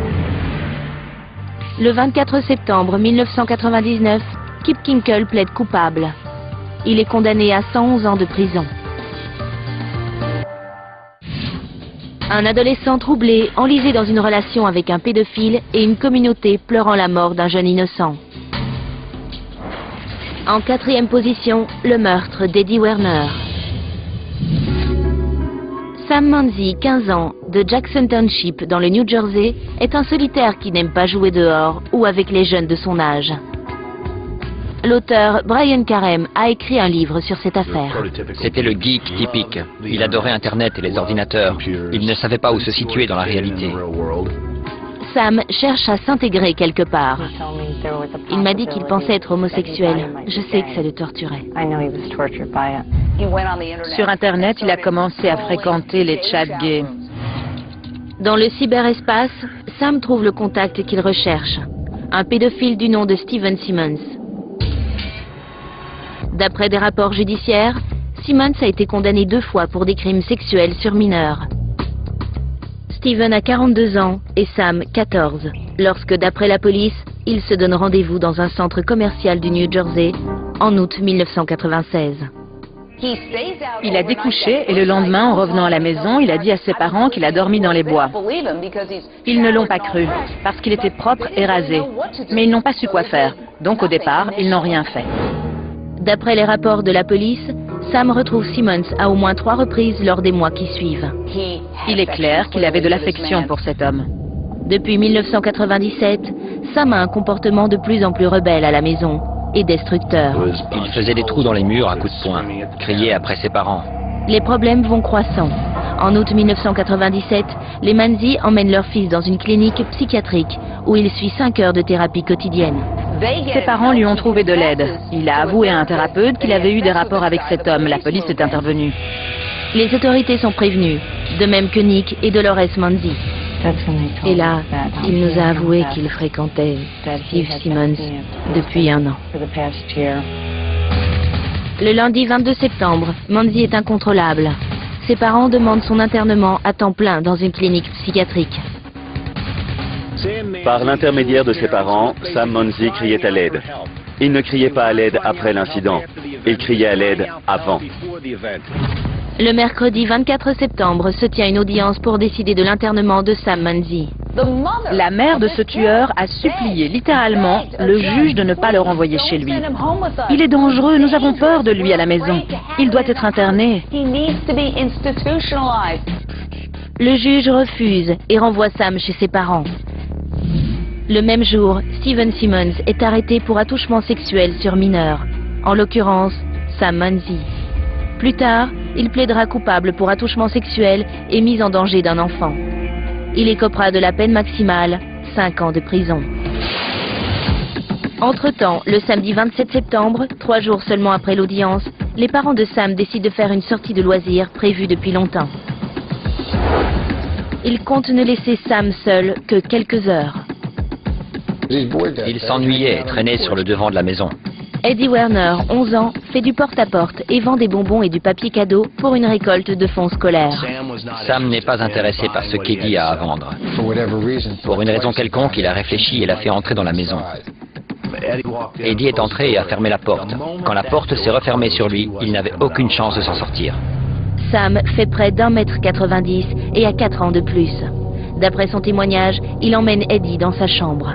S2: Le 24 septembre 1999, Kip Kinkle plaide coupable. Il est condamné à 111 ans de prison. Un adolescent troublé, enlisé dans une relation avec un pédophile et une communauté pleurant la mort d'un jeune innocent. En 4e position, le meurtre d'Eddie Werner. Sam Manzi, 15 ans, de Jackson Township dans le New Jersey, est un solitaire qui n'aime pas jouer dehors ou avec les jeunes de son âge. L'auteur Brian Karem a écrit un livre sur cette affaire.
S4: C'était le geek typique. Il adorait Internet et les ordinateurs. Il ne savait pas où se situer dans la réalité.
S2: Sam cherche à s'intégrer quelque part. Il m'a dit qu'il pensait être homosexuel. Je sais que ça le torturait.
S6: Sur Internet, il a commencé à fréquenter les chats gays.
S2: Dans le cyberespace, Sam trouve le contact qu'il recherche. Un pédophile du nom de Steven Simmons. D'après des rapports judiciaires, Simmons a été condamné 2 fois pour des crimes sexuels sur mineurs. Steven a 42 ans et Sam 14, lorsque, d'après la police, ils se donnent rendez-vous dans un centre commercial du New Jersey en août 1996.
S6: Il a découché et le lendemain, en revenant à la maison, il a dit à ses parents qu'il a dormi dans les bois. Ils ne l'ont pas cru, parce qu'il était propre et rasé. Mais ils n'ont pas su quoi faire, donc au départ, ils n'ont rien fait.
S2: D'après les rapports de la police, Sam retrouve Simmons à au moins 3 reprises lors des mois qui suivent.
S6: Il est clair qu'il avait de l'affection pour cet homme.
S2: Depuis 1997, Sam a un comportement de plus en plus rebelle à la maison et destructeur.
S4: Il faisait des trous dans les murs à coups de poing, criait après ses parents.
S2: Les problèmes vont croissant. En août 1997, les Manzi emmènent leur fils dans une clinique psychiatrique où il suit 5 heures de thérapie quotidienne.
S6: Ses parents lui ont trouvé de l'aide. Il a avoué à un thérapeute qu'il avait eu des rapports avec cet homme. La police est intervenue.
S2: Les autorités sont prévenues, de même que Nick et Dolores Manzi. Et là, il nous a avoué qu'il fréquentait Steve Simmons depuis 1 an. Le lundi 22 septembre, Manzi est incontrôlable. Ses parents demandent son internement à temps plein dans une clinique psychiatrique.
S5: Par l'intermédiaire de ses parents, Sam Manzi criait à l'aide. Il ne criait pas à l'aide après l'incident, il criait à l'aide avant.
S2: Le mercredi 24 septembre se tient une audience pour décider de l'internement de Sam Manzi.
S6: La mère de ce tueur a supplié littéralement le juge de ne pas le renvoyer chez lui. Il est dangereux, nous avons peur de lui à la maison. Il doit être interné.
S2: Le juge refuse et renvoie Sam chez ses parents. Le même jour, Steven Simmons est arrêté pour attouchement sexuel sur mineur, en l'occurrence Sam Manzi. Plus tard, il plaidera coupable pour attouchement sexuel et mise en danger d'un enfant. Il écopera de la peine maximale, 5 ans de prison. Entre-temps, le samedi 27 septembre, 3 jours seulement après l'audience, les parents de Sam décident de faire une sortie de loisirs prévue depuis longtemps. Ils comptent ne laisser Sam seul que quelques heures.
S4: Il s'ennuyait et traînait sur le devant de la maison.
S2: Eddie Werner, 11 ans, fait du porte-à-porte et vend des bonbons et du papier cadeau pour une récolte de fonds scolaires.
S4: Sam n'est pas intéressé par ce qu'Eddie a à vendre. Pour une raison quelconque, il a réfléchi et l'a fait entrer dans la maison. Eddie est entré et a fermé la porte. Quand la porte s'est refermée sur lui, il n'avait aucune chance de s'en sortir.
S2: Sam fait près d'1,90 m et a 4 ans de plus. D'après son témoignage, il emmène Eddie dans sa chambre.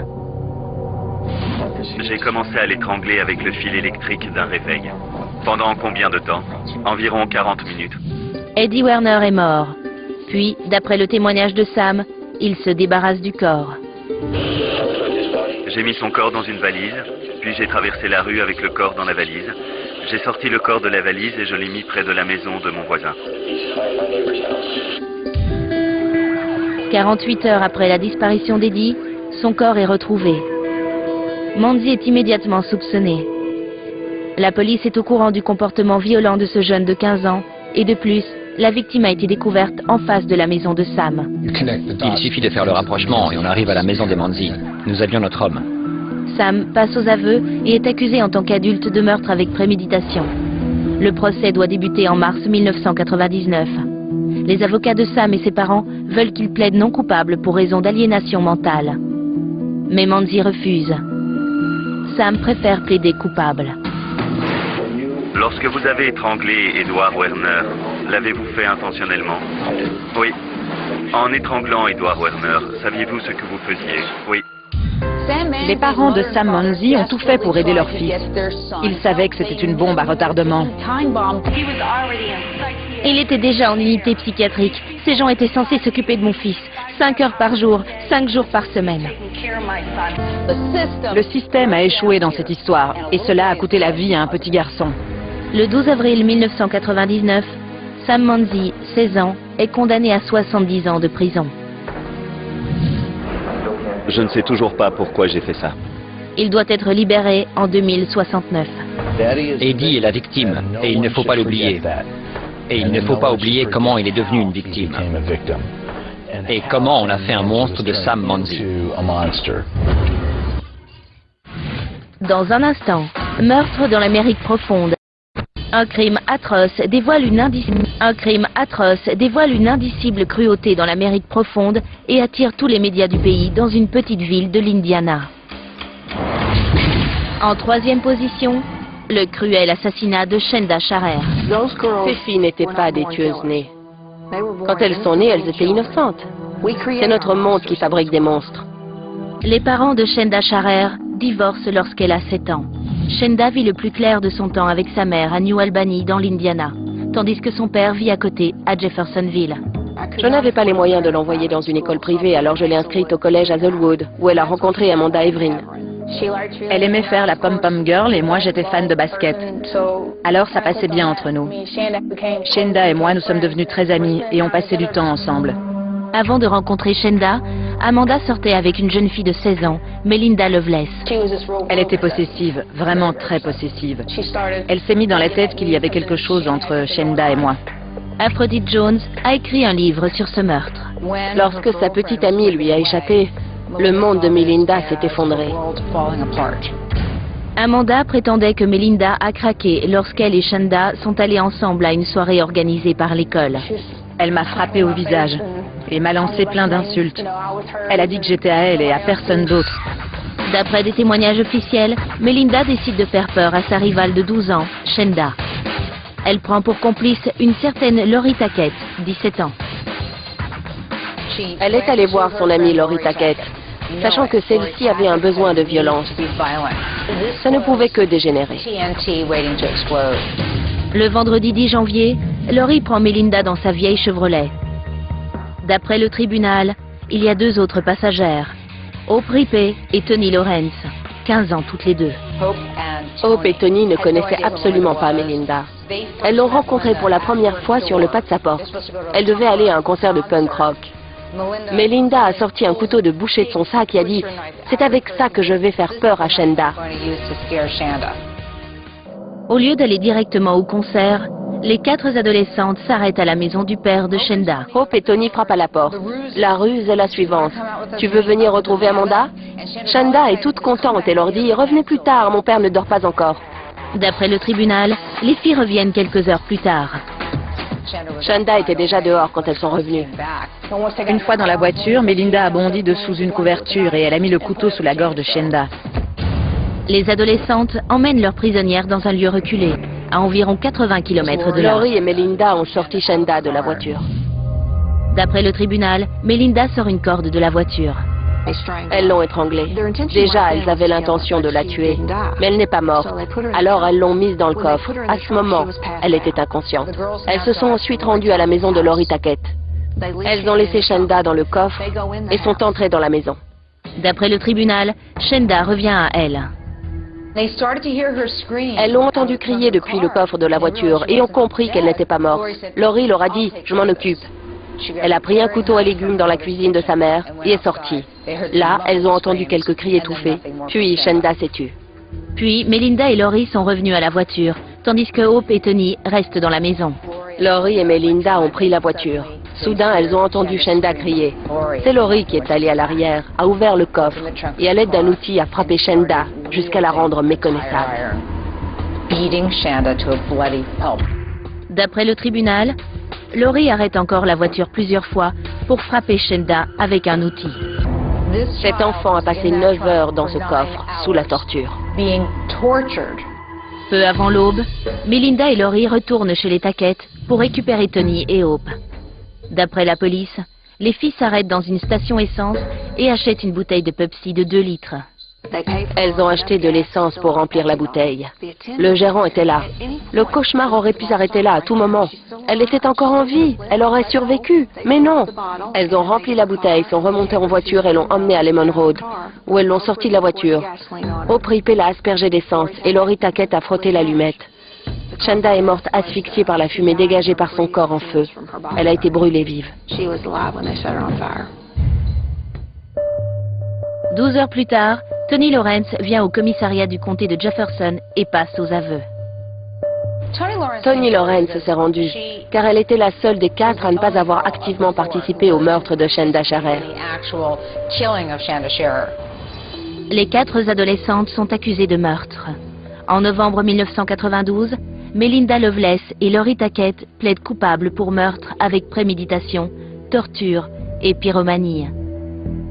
S9: J'ai commencé à l'étrangler avec le fil électrique d'un réveil. Pendant combien de temps? Environ 40 minutes.
S2: Eddie Werner est mort. Puis, d'après le témoignage de Sam, il se débarrasse du corps.
S9: J'ai mis son corps dans une valise, puis j'ai traversé la rue avec le corps dans la valise. J'ai sorti le corps de la valise et je l'ai mis près de la maison de mon voisin.
S2: 48 heures après la disparition d'Eddie, son corps est retrouvé. Manzi est immédiatement soupçonné. La police est au courant du comportement violent de ce jeune de 15 ans et de plus, la victime a été découverte en face de la maison de Sam.
S4: Il suffit de faire le rapprochement et on arrive à la maison des Manzi. Nous avions notre homme.
S2: Sam passe aux aveux et est accusé en tant qu'adulte de meurtre avec préméditation. Le procès doit débuter en mars 1999. Les avocats de Sam et ses parents veulent qu'il plaide non coupable pour raison d'aliénation mentale. Mais Manzi refuse. Sam préfère plaider coupable.
S9: Lorsque vous avez étranglé Edward Werner, l'avez-vous fait intentionnellement? Oui. En étranglant Edward Werner, saviez-vous ce que vous faisiez? Oui.
S6: Les parents de Sam Manzi ont tout fait pour aider leur fils. Ils savaient que c'était une bombe à retardement.
S2: Il était déjà en unité psychiatrique. Ces gens étaient censés s'occuper de mon fils. 5 heures par jour, 5 jours par semaine.
S6: Le système a échoué dans cette histoire et cela a coûté la vie à un petit garçon.
S2: Le 12 avril 1999, Sam Manzi, 16 ans, est condamné à 70 ans de prison.
S5: Je ne sais toujours pas pourquoi j'ai fait ça.
S2: Il doit être libéré en 2069.
S4: Eddie est la victime et il ne faut pas l'oublier. Et il ne faut pas oublier comment il est devenu une victime. Et comment on a fait un monstre de Sam Manzi.
S2: Dans un instant, meurtre dans l'Amérique profonde. Un crime atroce dévoile une indicible cruauté dans l'Amérique profonde et attire tous les médias du pays dans une petite ville de l'Indiana. En 3e position, le cruel assassinat de Shenda Sharer.
S7: Ces filles n'étaient pas des tueuses nées. Quand elles sont nées, elles étaient innocentes. C'est notre monde qui fabrique des monstres.
S2: Les parents de Shenda Sharer divorcent lorsqu'elle a 7 ans. Shenda vit le plus clair de son temps avec sa mère à New Albany dans l'Indiana, tandis que son père vit à côté, à Jeffersonville.
S7: Je n'avais pas les moyens de l'envoyer dans une école privée, alors je l'ai inscrite au collège Hazelwood, où elle a rencontré Amanda Evelyn.
S6: Elle aimait faire la pom-pom girl et moi j'étais fan de basket. Alors ça passait bien entre nous. Shenda et moi nous sommes devenus très amis et on passait du temps ensemble.
S2: Avant de rencontrer Shenda, Amanda sortait avec une jeune fille de 16 ans, Melinda Loveless.
S6: Elle était possessive, vraiment très possessive. Elle s'est mis dans la tête qu'il y avait quelque chose entre Shenda et moi.
S2: Aphrodite Jones a écrit un livre sur ce meurtre.
S7: Lorsque sa petite amie lui a échappé, le monde de Melinda s'est effondré.
S2: Amanda prétendait que Melinda a craqué lorsqu'elle et Shanda sont allés ensemble à une soirée organisée par l'école.
S6: Elle m'a frappé au visage et m'a lancé plein d'insultes. Elle a dit que j'étais à elle et à personne d'autre.
S2: D'après des témoignages officiels, Melinda décide de faire peur à sa rivale de 12 ans, Shanda. Elle prend pour complice une certaine Lori Tackett, 17 ans.
S7: Elle est allée voir son amie Lori Tackett, sachant que celle-ci avait un besoin de violence. Ça ne pouvait que dégénérer.
S2: Le vendredi 10 janvier, Lori prend Melinda dans sa vieille Chevrolet. D'après le tribunal, il y a 2 autres passagères, Hope Rippey et Toni Lawrence, 15 ans toutes les deux.
S7: Hope et Toni ne connaissaient absolument pas Melinda. Elles l'ont rencontrée pour la première fois sur le pas de sa porte. Elle devait aller à un concert de punk rock. Melinda a sorti un couteau de boucher de son sac et a dit « C'est avec ça que je vais faire peur à Shanda ».
S2: Au lieu d'aller directement au concert, les 4 adolescentes s'arrêtent à la maison du père de Shanda.
S7: Hope et Toni frappent à la porte. La ruse est la suivante. « Tu veux venir retrouver Amanda ?» Shanda est toute contente et leur dit « Revenez plus tard, mon père ne dort pas encore ».
S2: D'après le tribunal, les filles reviennent quelques heures plus tard.
S7: Shanda était déjà dehors quand elles sont revenues.
S6: Une fois dans la voiture, Melinda a bondi de sous une couverture et elle a mis le couteau sous la gorge de Shanda.
S2: Les adolescentes emmènent leurs prisonnières dans un lieu reculé, à environ 80 km de là.
S7: Lori et Melinda ont sorti Shanda de la voiture.
S2: D'après le tribunal, Melinda sort une corde de la voiture.
S7: Elles l'ont étranglée. Déjà, elles avaient l'intention de la tuer, mais elle n'est pas morte. Alors, elles l'ont mise dans le coffre. À ce moment, elle était inconsciente. Elles se sont ensuite rendues à la maison de Lori Tackett. Elles ont laissé Shanda dans le coffre et sont entrées dans la maison.
S2: D'après le tribunal, Shanda revient à elle.
S7: Elles l'ont entendu crier depuis le coffre de la voiture et ont compris qu'elle n'était pas morte. Lori leur a dit « Je m'en occupe ». Elle a pris un couteau à légumes dans la cuisine de sa mère et est sortie. Là, elles ont entendu quelques cris étouffés. Puis Shanda s'est tue.
S2: Puis, Melinda et Lori sont revenues à la voiture, tandis que Hope et Toni restent dans la maison.
S7: Lori et Melinda ont pris la voiture. Soudain, elles ont entendu Shanda crier. C'est Lori qui est allée à l'arrière, a ouvert le coffre et à l'aide d'un outil a frappé Shanda jusqu'à la rendre méconnaissable.
S2: D'après le tribunal, Lori arrête encore la voiture plusieurs fois pour frapper Shanda avec un outil.
S7: Cet enfant a passé 9 heures dans ce coffre, sous la torture.
S2: Peu avant l'aube, Melinda et Lori retournent chez les Tackett pour récupérer Toni et Hope. D'après la police, les filles s'arrêtent dans une station essence et achètent une bouteille de Pepsi de 2 litres.
S7: Elles ont acheté de l'essence pour remplir la bouteille. Le gérant était là. Le cauchemar aurait pu s'arrêter là à tout moment. Elle était encore en vie. Elle aurait survécu. Mais non. Elles ont rempli la bouteille, sont remontées en voiture et l'ont emmenée à Lemon Road, où elles l'ont sortie de la voiture. Hope Rippey l'a aspergée d'essence et Lori Tackett a frotté l'allumette. Shanda est morte asphyxiée par la fumée dégagée par son corps en feu. Elle a été brûlée vive.
S2: 12 heures plus tard, Toni Lawrence vient au commissariat du comté de Jefferson et passe aux aveux.
S7: Toni Lawrence s'est rendue, car elle était la seule des 4 à ne pas avoir activement participé au meurtre de Shanda Sharer.
S2: Les 4 adolescentes sont accusées de meurtre. En novembre 1992, Melinda Loveless et Lori Tackett plaident coupables pour meurtre avec préméditation, torture et pyromanie.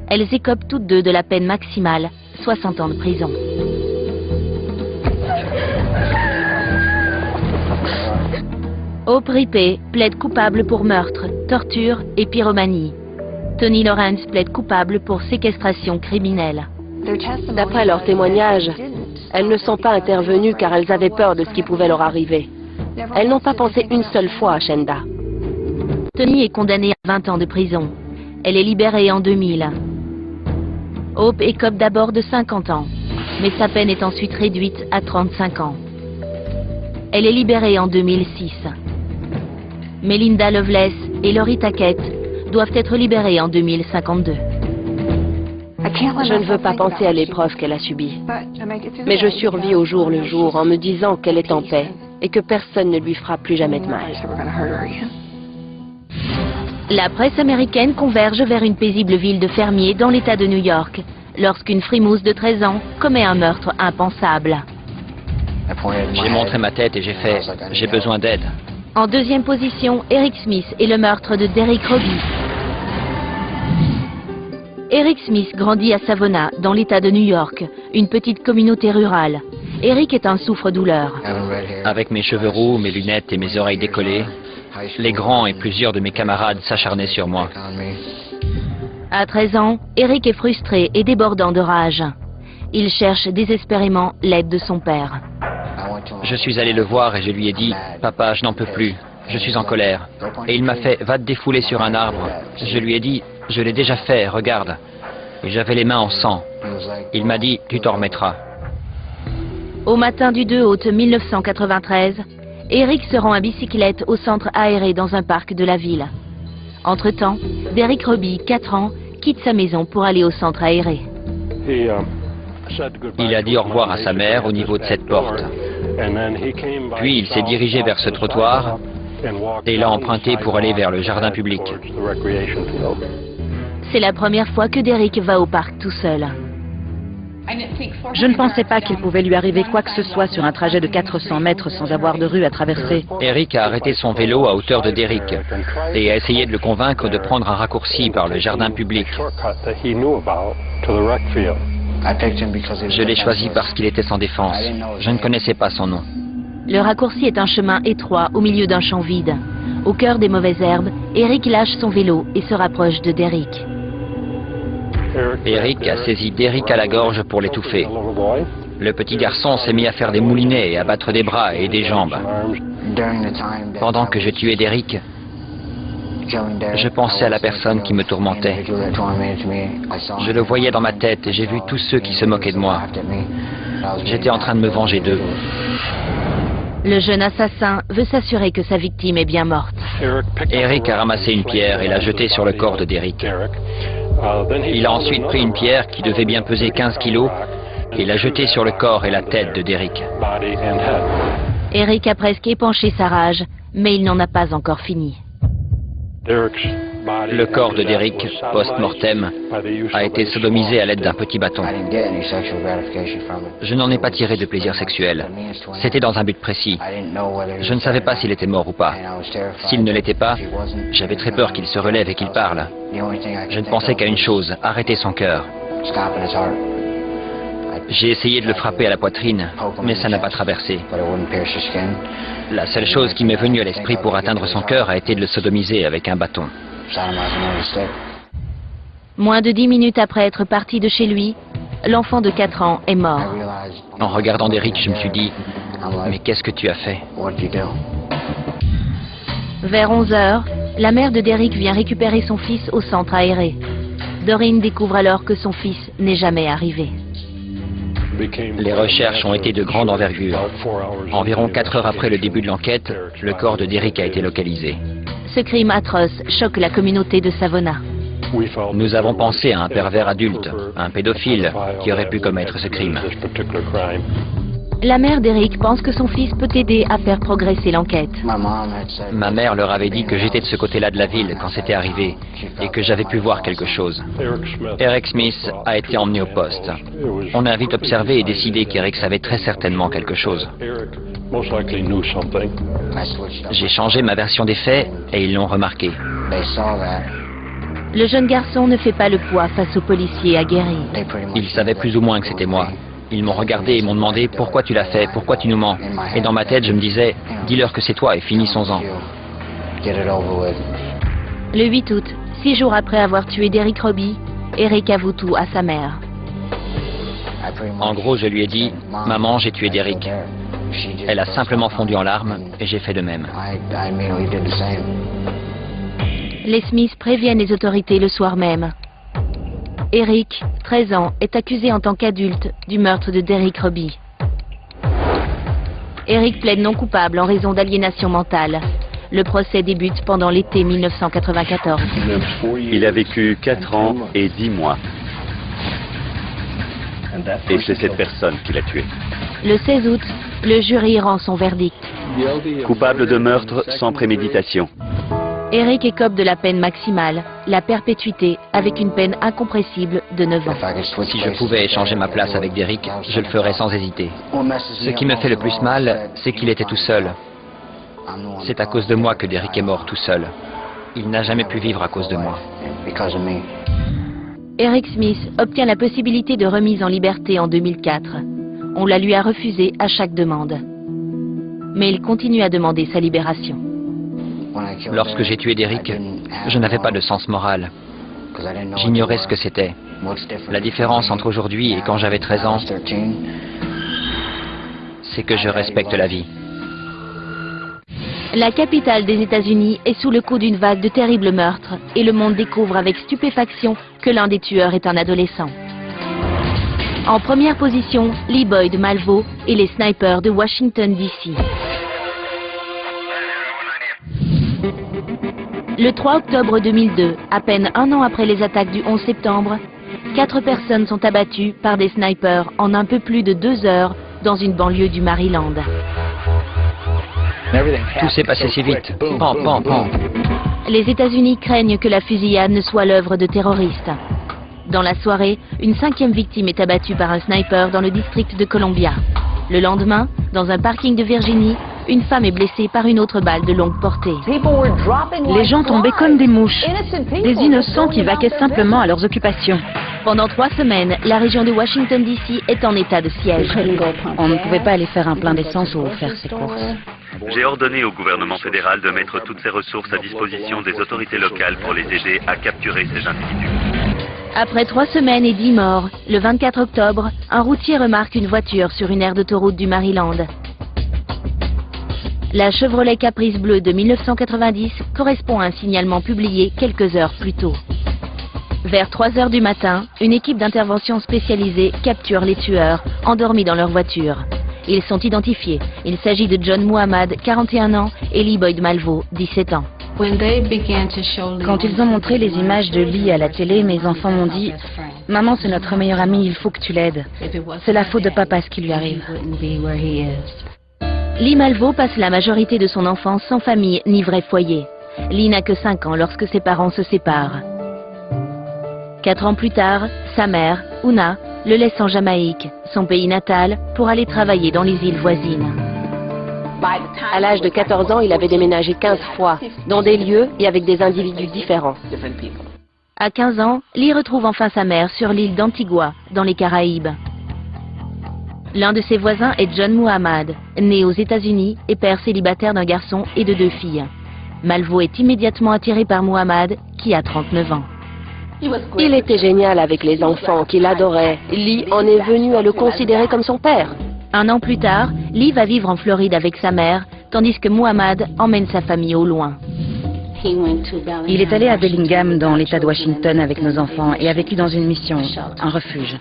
S2: Elles écopent toutes 2 de la peine maximale, 60 ans de prison. Hope Rippey plaide coupable pour meurtre, torture et pyromanie. Toni Lawrence plaide coupable pour séquestration criminelle.
S7: D'après leurs témoignages, elles ne sont pas intervenues car elles avaient peur de ce qui pouvait leur arriver. Elles n'ont pas pensé une seule fois à Shanda.
S2: Toni est condamnée à 20 ans de prison. Elle est libérée en 2000. Hope écope d'abord de 50 ans, mais sa peine est ensuite réduite à 35 ans. Elle est libérée en 2006. Melinda Loveless et Lori Tackett doivent être libérées en 2052.
S7: Je ne veux pas penser à l'épreuve qu'elle a subie, mais je survis au jour le jour en me disant qu'elle est en paix et que personne ne lui fera plus jamais de mal.
S2: La presse américaine converge vers une paisible ville de fermiers dans l'État de New York, lorsqu'une frimousse de 13 ans commet un meurtre impensable.
S4: J'ai montré ma tête et j'ai fait « j'ai besoin d'aide ».
S2: En deuxième position, Eric Smith et le meurtre de Derrick Robbie. Eric Smith grandit à Savona, dans l'État de New York, une petite communauté rurale. Eric est un souffre-douleur.
S4: Avec mes cheveux roux, mes lunettes et mes oreilles décollées, les grands et plusieurs de mes camarades s'acharnaient sur moi.
S2: À 13 ans, Eric est frustré et débordant de rage. Il cherche désespérément l'aide de son père.
S4: Je suis allé le voir et je lui ai dit « Papa, je n'en peux plus, je suis en colère ». Et il m'a fait « Va te défouler sur un arbre ». Je lui ai dit « Je l'ai déjà fait, regarde ». Et j'avais les mains en sang. Il m'a dit « Tu t'en remettras ».
S2: Au matin du 2 août 1993, Eric se rend à bicyclette au centre aéré dans un parc de la ville. Entre-temps, Derrick Robbie, 4 ans, quitte sa maison pour aller au centre aéré.
S4: Il a dit au revoir à sa mère au niveau de cette porte. Puis il s'est dirigé vers ce trottoir et l'a emprunté pour aller vers le jardin public.
S2: C'est la première fois que Derrick va au parc tout seul.
S6: Je ne pensais pas qu'il pouvait lui arriver quoi que ce soit sur un trajet de 400 mètres sans avoir de rue à traverser.
S4: Eric a arrêté son vélo à hauteur de Derrick et a essayé de le convaincre de prendre un raccourci par le jardin public. Je l'ai choisi parce qu'il était sans défense. Je ne connaissais pas son nom.
S2: Le raccourci est un chemin étroit au milieu d'un champ vide. Au cœur des mauvaises herbes, Eric lâche son vélo et se rapproche de Derrick.
S4: Eric a saisi Derrick à la gorge pour l'étouffer. Le petit garçon s'est mis à faire des moulinets et à battre des bras et des jambes. Pendant que je tuais Derrick, je pensais à la personne qui me tourmentait. Je le voyais dans ma tête et j'ai vu tous ceux qui se moquaient de moi. J'étais en train de me venger d'eux.
S2: Le jeune assassin veut s'assurer que sa victime est bien morte.
S4: Eric a ramassé une pierre et l'a jetée sur le corps de Derrick. Il a ensuite pris une pierre qui devait bien peser 15 kilos et l'a jetée sur le corps et la tête de Derrick.
S2: Eric a presque épanché sa rage, mais il n'en a pas encore fini.
S4: Le corps de Derrick, post-mortem, a été sodomisé à l'aide d'un petit bâton. Je n'en ai pas tiré de plaisir sexuel. C'était dans un but précis. Je ne savais pas s'il était mort ou pas. S'il ne l'était pas, j'avais très peur qu'il se relève et qu'il parle. Je ne pensais qu'à une chose, arrêter son cœur. J'ai essayé de le frapper à la poitrine, mais ça n'a pas traversé. La seule chose qui m'est venue à l'esprit pour atteindre son cœur a été de le sodomiser avec un bâton.
S2: Moins de 10 minutes après être parti de chez lui, l'enfant de 4 ans est mort.
S4: En regardant Derrick, je me suis dit, mais qu'est-ce que tu as fait?
S2: Vers 11 heures, la mère de Derrick vient récupérer son fils au centre aéré. Doreen découvre alors que son fils n'est jamais arrivé.
S4: Les recherches ont été de grande envergure. Environ 4 heures après le début de l'enquête, le corps de Derrick a été localisé.
S2: Ce crime atroce choque la communauté de Savona.
S4: Nous avons pensé à un pervers adulte, un pédophile, qui aurait pu commettre ce crime.
S2: La mère d'Eric pense que son fils peut aider à faire progresser l'enquête.
S4: Ma mère leur avait dit que j'étais de ce côté-là de la ville quand c'était arrivé et que j'avais pu voir quelque chose. Eric Smith a été emmené au poste. On a vite observé et décidé qu'Eric savait très certainement quelque chose. J'ai changé ma version des faits et ils l'ont remarqué.
S2: Le jeune garçon ne fait pas le poids face aux policiers aguerris.
S4: Ils savaient plus ou moins que c'était moi. Ils m'ont regardé et m'ont demandé « Pourquoi tu l'as fait? Pourquoi tu nous mens ?» Et dans ma tête, je me disais « Dis-leur que c'est toi et finissons-en. »
S2: Le 8 août, 6 jours après avoir tué Derrick Robbie, Eric avoue tout à sa mère.
S4: En gros, je lui ai dit « Maman, j'ai tué Derrick. » Elle a simplement fondu en larmes et j'ai fait de même.
S2: Les Smiths préviennent les autorités le soir même. Eric, 13 ans, est accusé en tant qu'adulte du meurtre de Derrick Robbie. Eric plaide non coupable en raison d'aliénation mentale. Le procès débute pendant l'été 1994.
S5: Il a vécu 4 ans et 10 mois. Et c'est cette personne qui l'a tué.
S2: Le 16 août, le jury rend son verdict.
S5: Coupable de meurtre sans préméditation.
S2: Eric écope de la peine maximale, la perpétuité, avec une peine incompressible de 9 ans.
S4: Si je pouvais échanger ma place avec Derrick, je le ferais sans hésiter. Ce qui me fait le plus mal, c'est qu'il était tout seul. C'est à cause de moi que Derrick est mort tout seul. Il n'a jamais pu vivre à cause de moi.
S2: Eric Smith obtient la possibilité de remise en liberté en 2004. On la lui a refusée à chaque demande. Mais il continue à demander sa libération.
S4: Lorsque j'ai tué Derrick, je n'avais pas de sens moral. J'ignorais ce que c'était. La différence entre aujourd'hui et quand j'avais 13 ans, c'est que je respecte la vie.
S2: La capitale des États-Unis est sous le coup d'une vague de terribles meurtres et le monde découvre avec stupéfaction que l'un des tueurs est un adolescent. En première position, Lee Boyd Malvo et les snipers de Washington, D.C. Le 3 octobre 2002, à peine un an après les attaques du 11 septembre, 4 personnes sont abattues par des snipers en un peu plus de 2 heures dans une banlieue du Maryland.
S4: Tout s'est passé si vite. Pan, pan, pan.
S2: Les États-Unis craignent que la fusillade ne soit l'œuvre de terroristes. Dans la soirée, une 5e victime est abattue par un sniper dans le district de Columbia. Le lendemain, dans un parking de Virginie, une femme est blessée par une autre balle de longue portée.
S6: Les gens tombaient comme des mouches, des innocents qui vaquaient simplement à leurs occupations.
S2: Pendant 3 semaines, la région de Washington, D.C. est en état de siège.
S6: On ne pouvait pas aller faire un plein d'essence ou faire ses courses.
S9: J'ai ordonné au gouvernement fédéral de mettre toutes ses ressources à disposition des autorités locales pour les aider à capturer ces individus.
S2: Après 3 semaines et 10 morts, le 24 octobre, un routier remarque une voiture sur une aire d'autoroute du Maryland. La Chevrolet Caprice bleue de 1990 correspond à un signalement publié quelques heures plus tôt. Vers 3 heures du matin, une équipe d'intervention spécialisée capture les tueurs, endormis dans leur voiture. Ils sont identifiés. Il s'agit de John Muhammad, 41 ans, et Lee Boyd Malvo, 17 ans.
S6: Quand ils ont montré les images de Lee à la télé, mes enfants m'ont dit « Maman, c'est notre meilleur ami, il faut que tu l'aides. C'est la faute de papa ce qui lui arrive. »
S2: Lee Malvo passe la majorité de son enfance sans famille ni vrai foyer. Lee n'a que 5 ans lorsque ses parents se séparent. 4 ans plus tard, sa mère, Una, le laisse en Jamaïque, son pays natal, pour aller travailler dans les îles voisines.
S7: À l'âge de 14 ans, il avait déménagé 15 fois, dans des lieux et avec des individus différents.
S2: À 15 ans, Lee retrouve enfin sa mère sur l'île d'Antigua, dans les Caraïbes. L'un de ses voisins est John Muhammad, né aux États-Unis et père célibataire d'un garçon et de 2 filles. Malvo est immédiatement attiré par Muhammad, qui a 39 ans.
S7: Il était génial avec les enfants, qu'il adorait. Lee en est venu à le considérer comme son père.
S2: Un an plus tard, Lee va vivre en Floride avec sa mère, tandis que Muhammad emmène sa famille au loin.
S6: Il est allé à Bellingham, dans l'État de Washington, avec nos enfants et a vécu dans une mission, un refuge.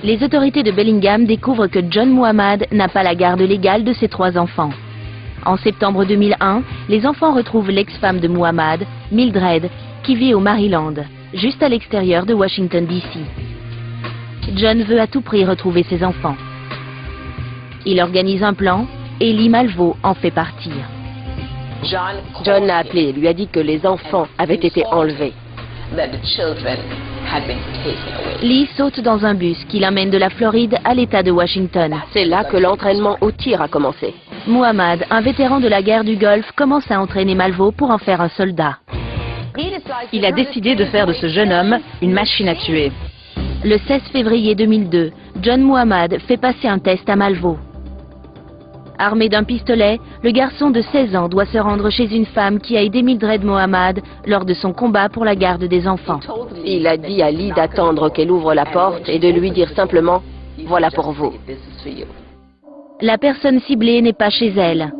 S2: Les autorités de Bellingham découvrent que John Muhammad n'a pas la garde légale de ses 3 enfants. En septembre 2001, les enfants retrouvent l'ex-femme de Muhammad, Mildred, qui vit au Maryland, juste à l'extérieur de Washington, D.C. John veut à tout prix retrouver ses enfants. Il organise un plan et Lee Malvo en fait partie.
S7: John l'a appelé et lui a dit que les enfants avaient été enlevés.
S2: Lee saute dans un bus qui l'emmène de la Floride à l'État de Washington.
S7: C'est là que l'entraînement au tir a commencé.
S2: Muhammad, un vétéran de la guerre du Golfe, commence à entraîner Malvo pour en faire un soldat.
S6: Il a décidé de faire de ce jeune homme une machine à tuer.
S2: Le 16 février 2002, John Muhammad fait passer un test à Malvo. Armé d'un pistolet, le garçon de 16 ans doit se rendre chez une femme qui a aidé Mildred Muhammad lors de son combat pour la garde des enfants.
S7: Il a dit à Lee d'attendre qu'elle ouvre la porte et de lui dire simplement « Voilà pour vous ».
S2: La personne ciblée n'est pas chez elle.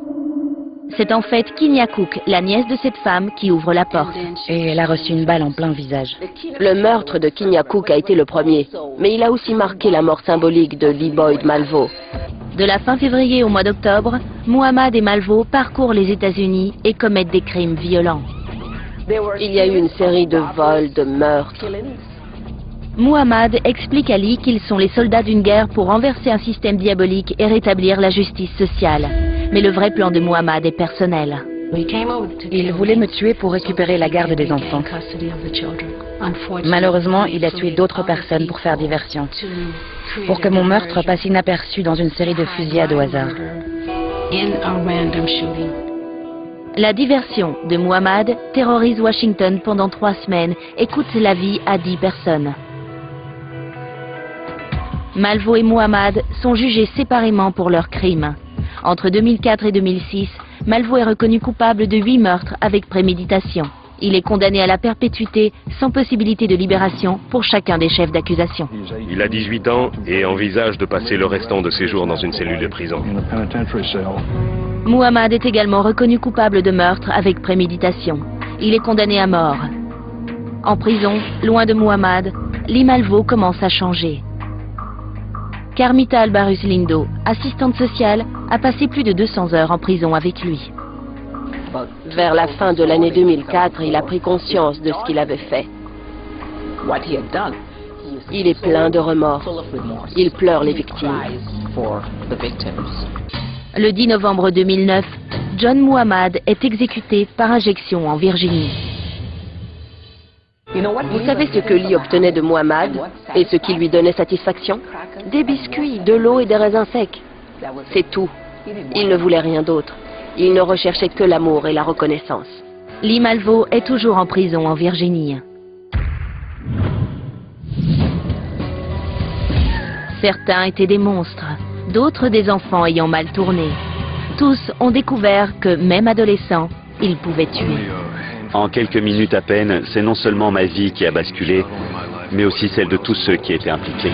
S2: C'est en fait Kinya Cook, la nièce de cette femme, qui ouvre la porte.
S6: Et elle a reçu une balle en plein visage.
S7: Le meurtre de Kinya Cook a été le premier, mais il a aussi marqué la mort symbolique de Lee Boyd Malvo.
S2: De la fin février au mois d'octobre, Muhammad et Malvo parcourent les États-Unis et commettent des crimes violents.
S7: Il y a eu une série de vols, de meurtres.
S2: Muhammad explique à Lee qu'ils sont les soldats d'une guerre pour renverser un système diabolique et rétablir la justice sociale. Mais le vrai plan de Muhammad est personnel.
S6: Il voulait me tuer pour récupérer la garde des enfants. Malheureusement, il a tué d'autres personnes pour faire diversion, pour que mon meurtre passe inaperçu dans une série de fusillades au hasard.
S2: La diversion de Muhammad terrorise Washington pendant 3 semaines et coûte la vie à 10 personnes. Malvo et Muhammad sont jugés séparément pour leurs crimes. Entre 2004 et 2006, Malvo est reconnu coupable de 8 meurtres avec préméditation. Il est condamné à la perpétuité sans possibilité de libération pour chacun des chefs d'accusation.
S3: Il a 18 ans et envisage de passer le restant de ses jours dans une cellule de prison.
S2: Muhammad est également reconnu coupable de meurtre avec préméditation. Il est condamné à mort. En prison, loin de Muhammad, Lee Malvo commence à changer. Carmita Albarus Lindo, assistante sociale, a passé plus de 200 heures en prison avec lui.
S7: Vers la fin de l'année 2004, il a pris conscience de ce qu'il avait fait. Il est plein de remords. Il pleure les victimes.
S2: Le 10 novembre 2009, John Muhammad est exécuté par injection en Virginie.
S7: Vous savez ce que Lee obtenait de Muhammad et ce qui lui donnait satisfaction? Des biscuits, de l'eau et des raisins secs. C'est tout. Il ne voulait rien d'autre. Il ne recherchait que l'amour et la reconnaissance.
S2: Lee Malvo est toujours en prison en Virginie. Certains étaient des monstres, d'autres des enfants ayant mal tourné. Tous ont découvert que, même adolescents, ils pouvaient tuer.
S5: En quelques minutes à peine, c'est non seulement ma vie qui a basculé, mais aussi celle de tous ceux qui étaient impliqués.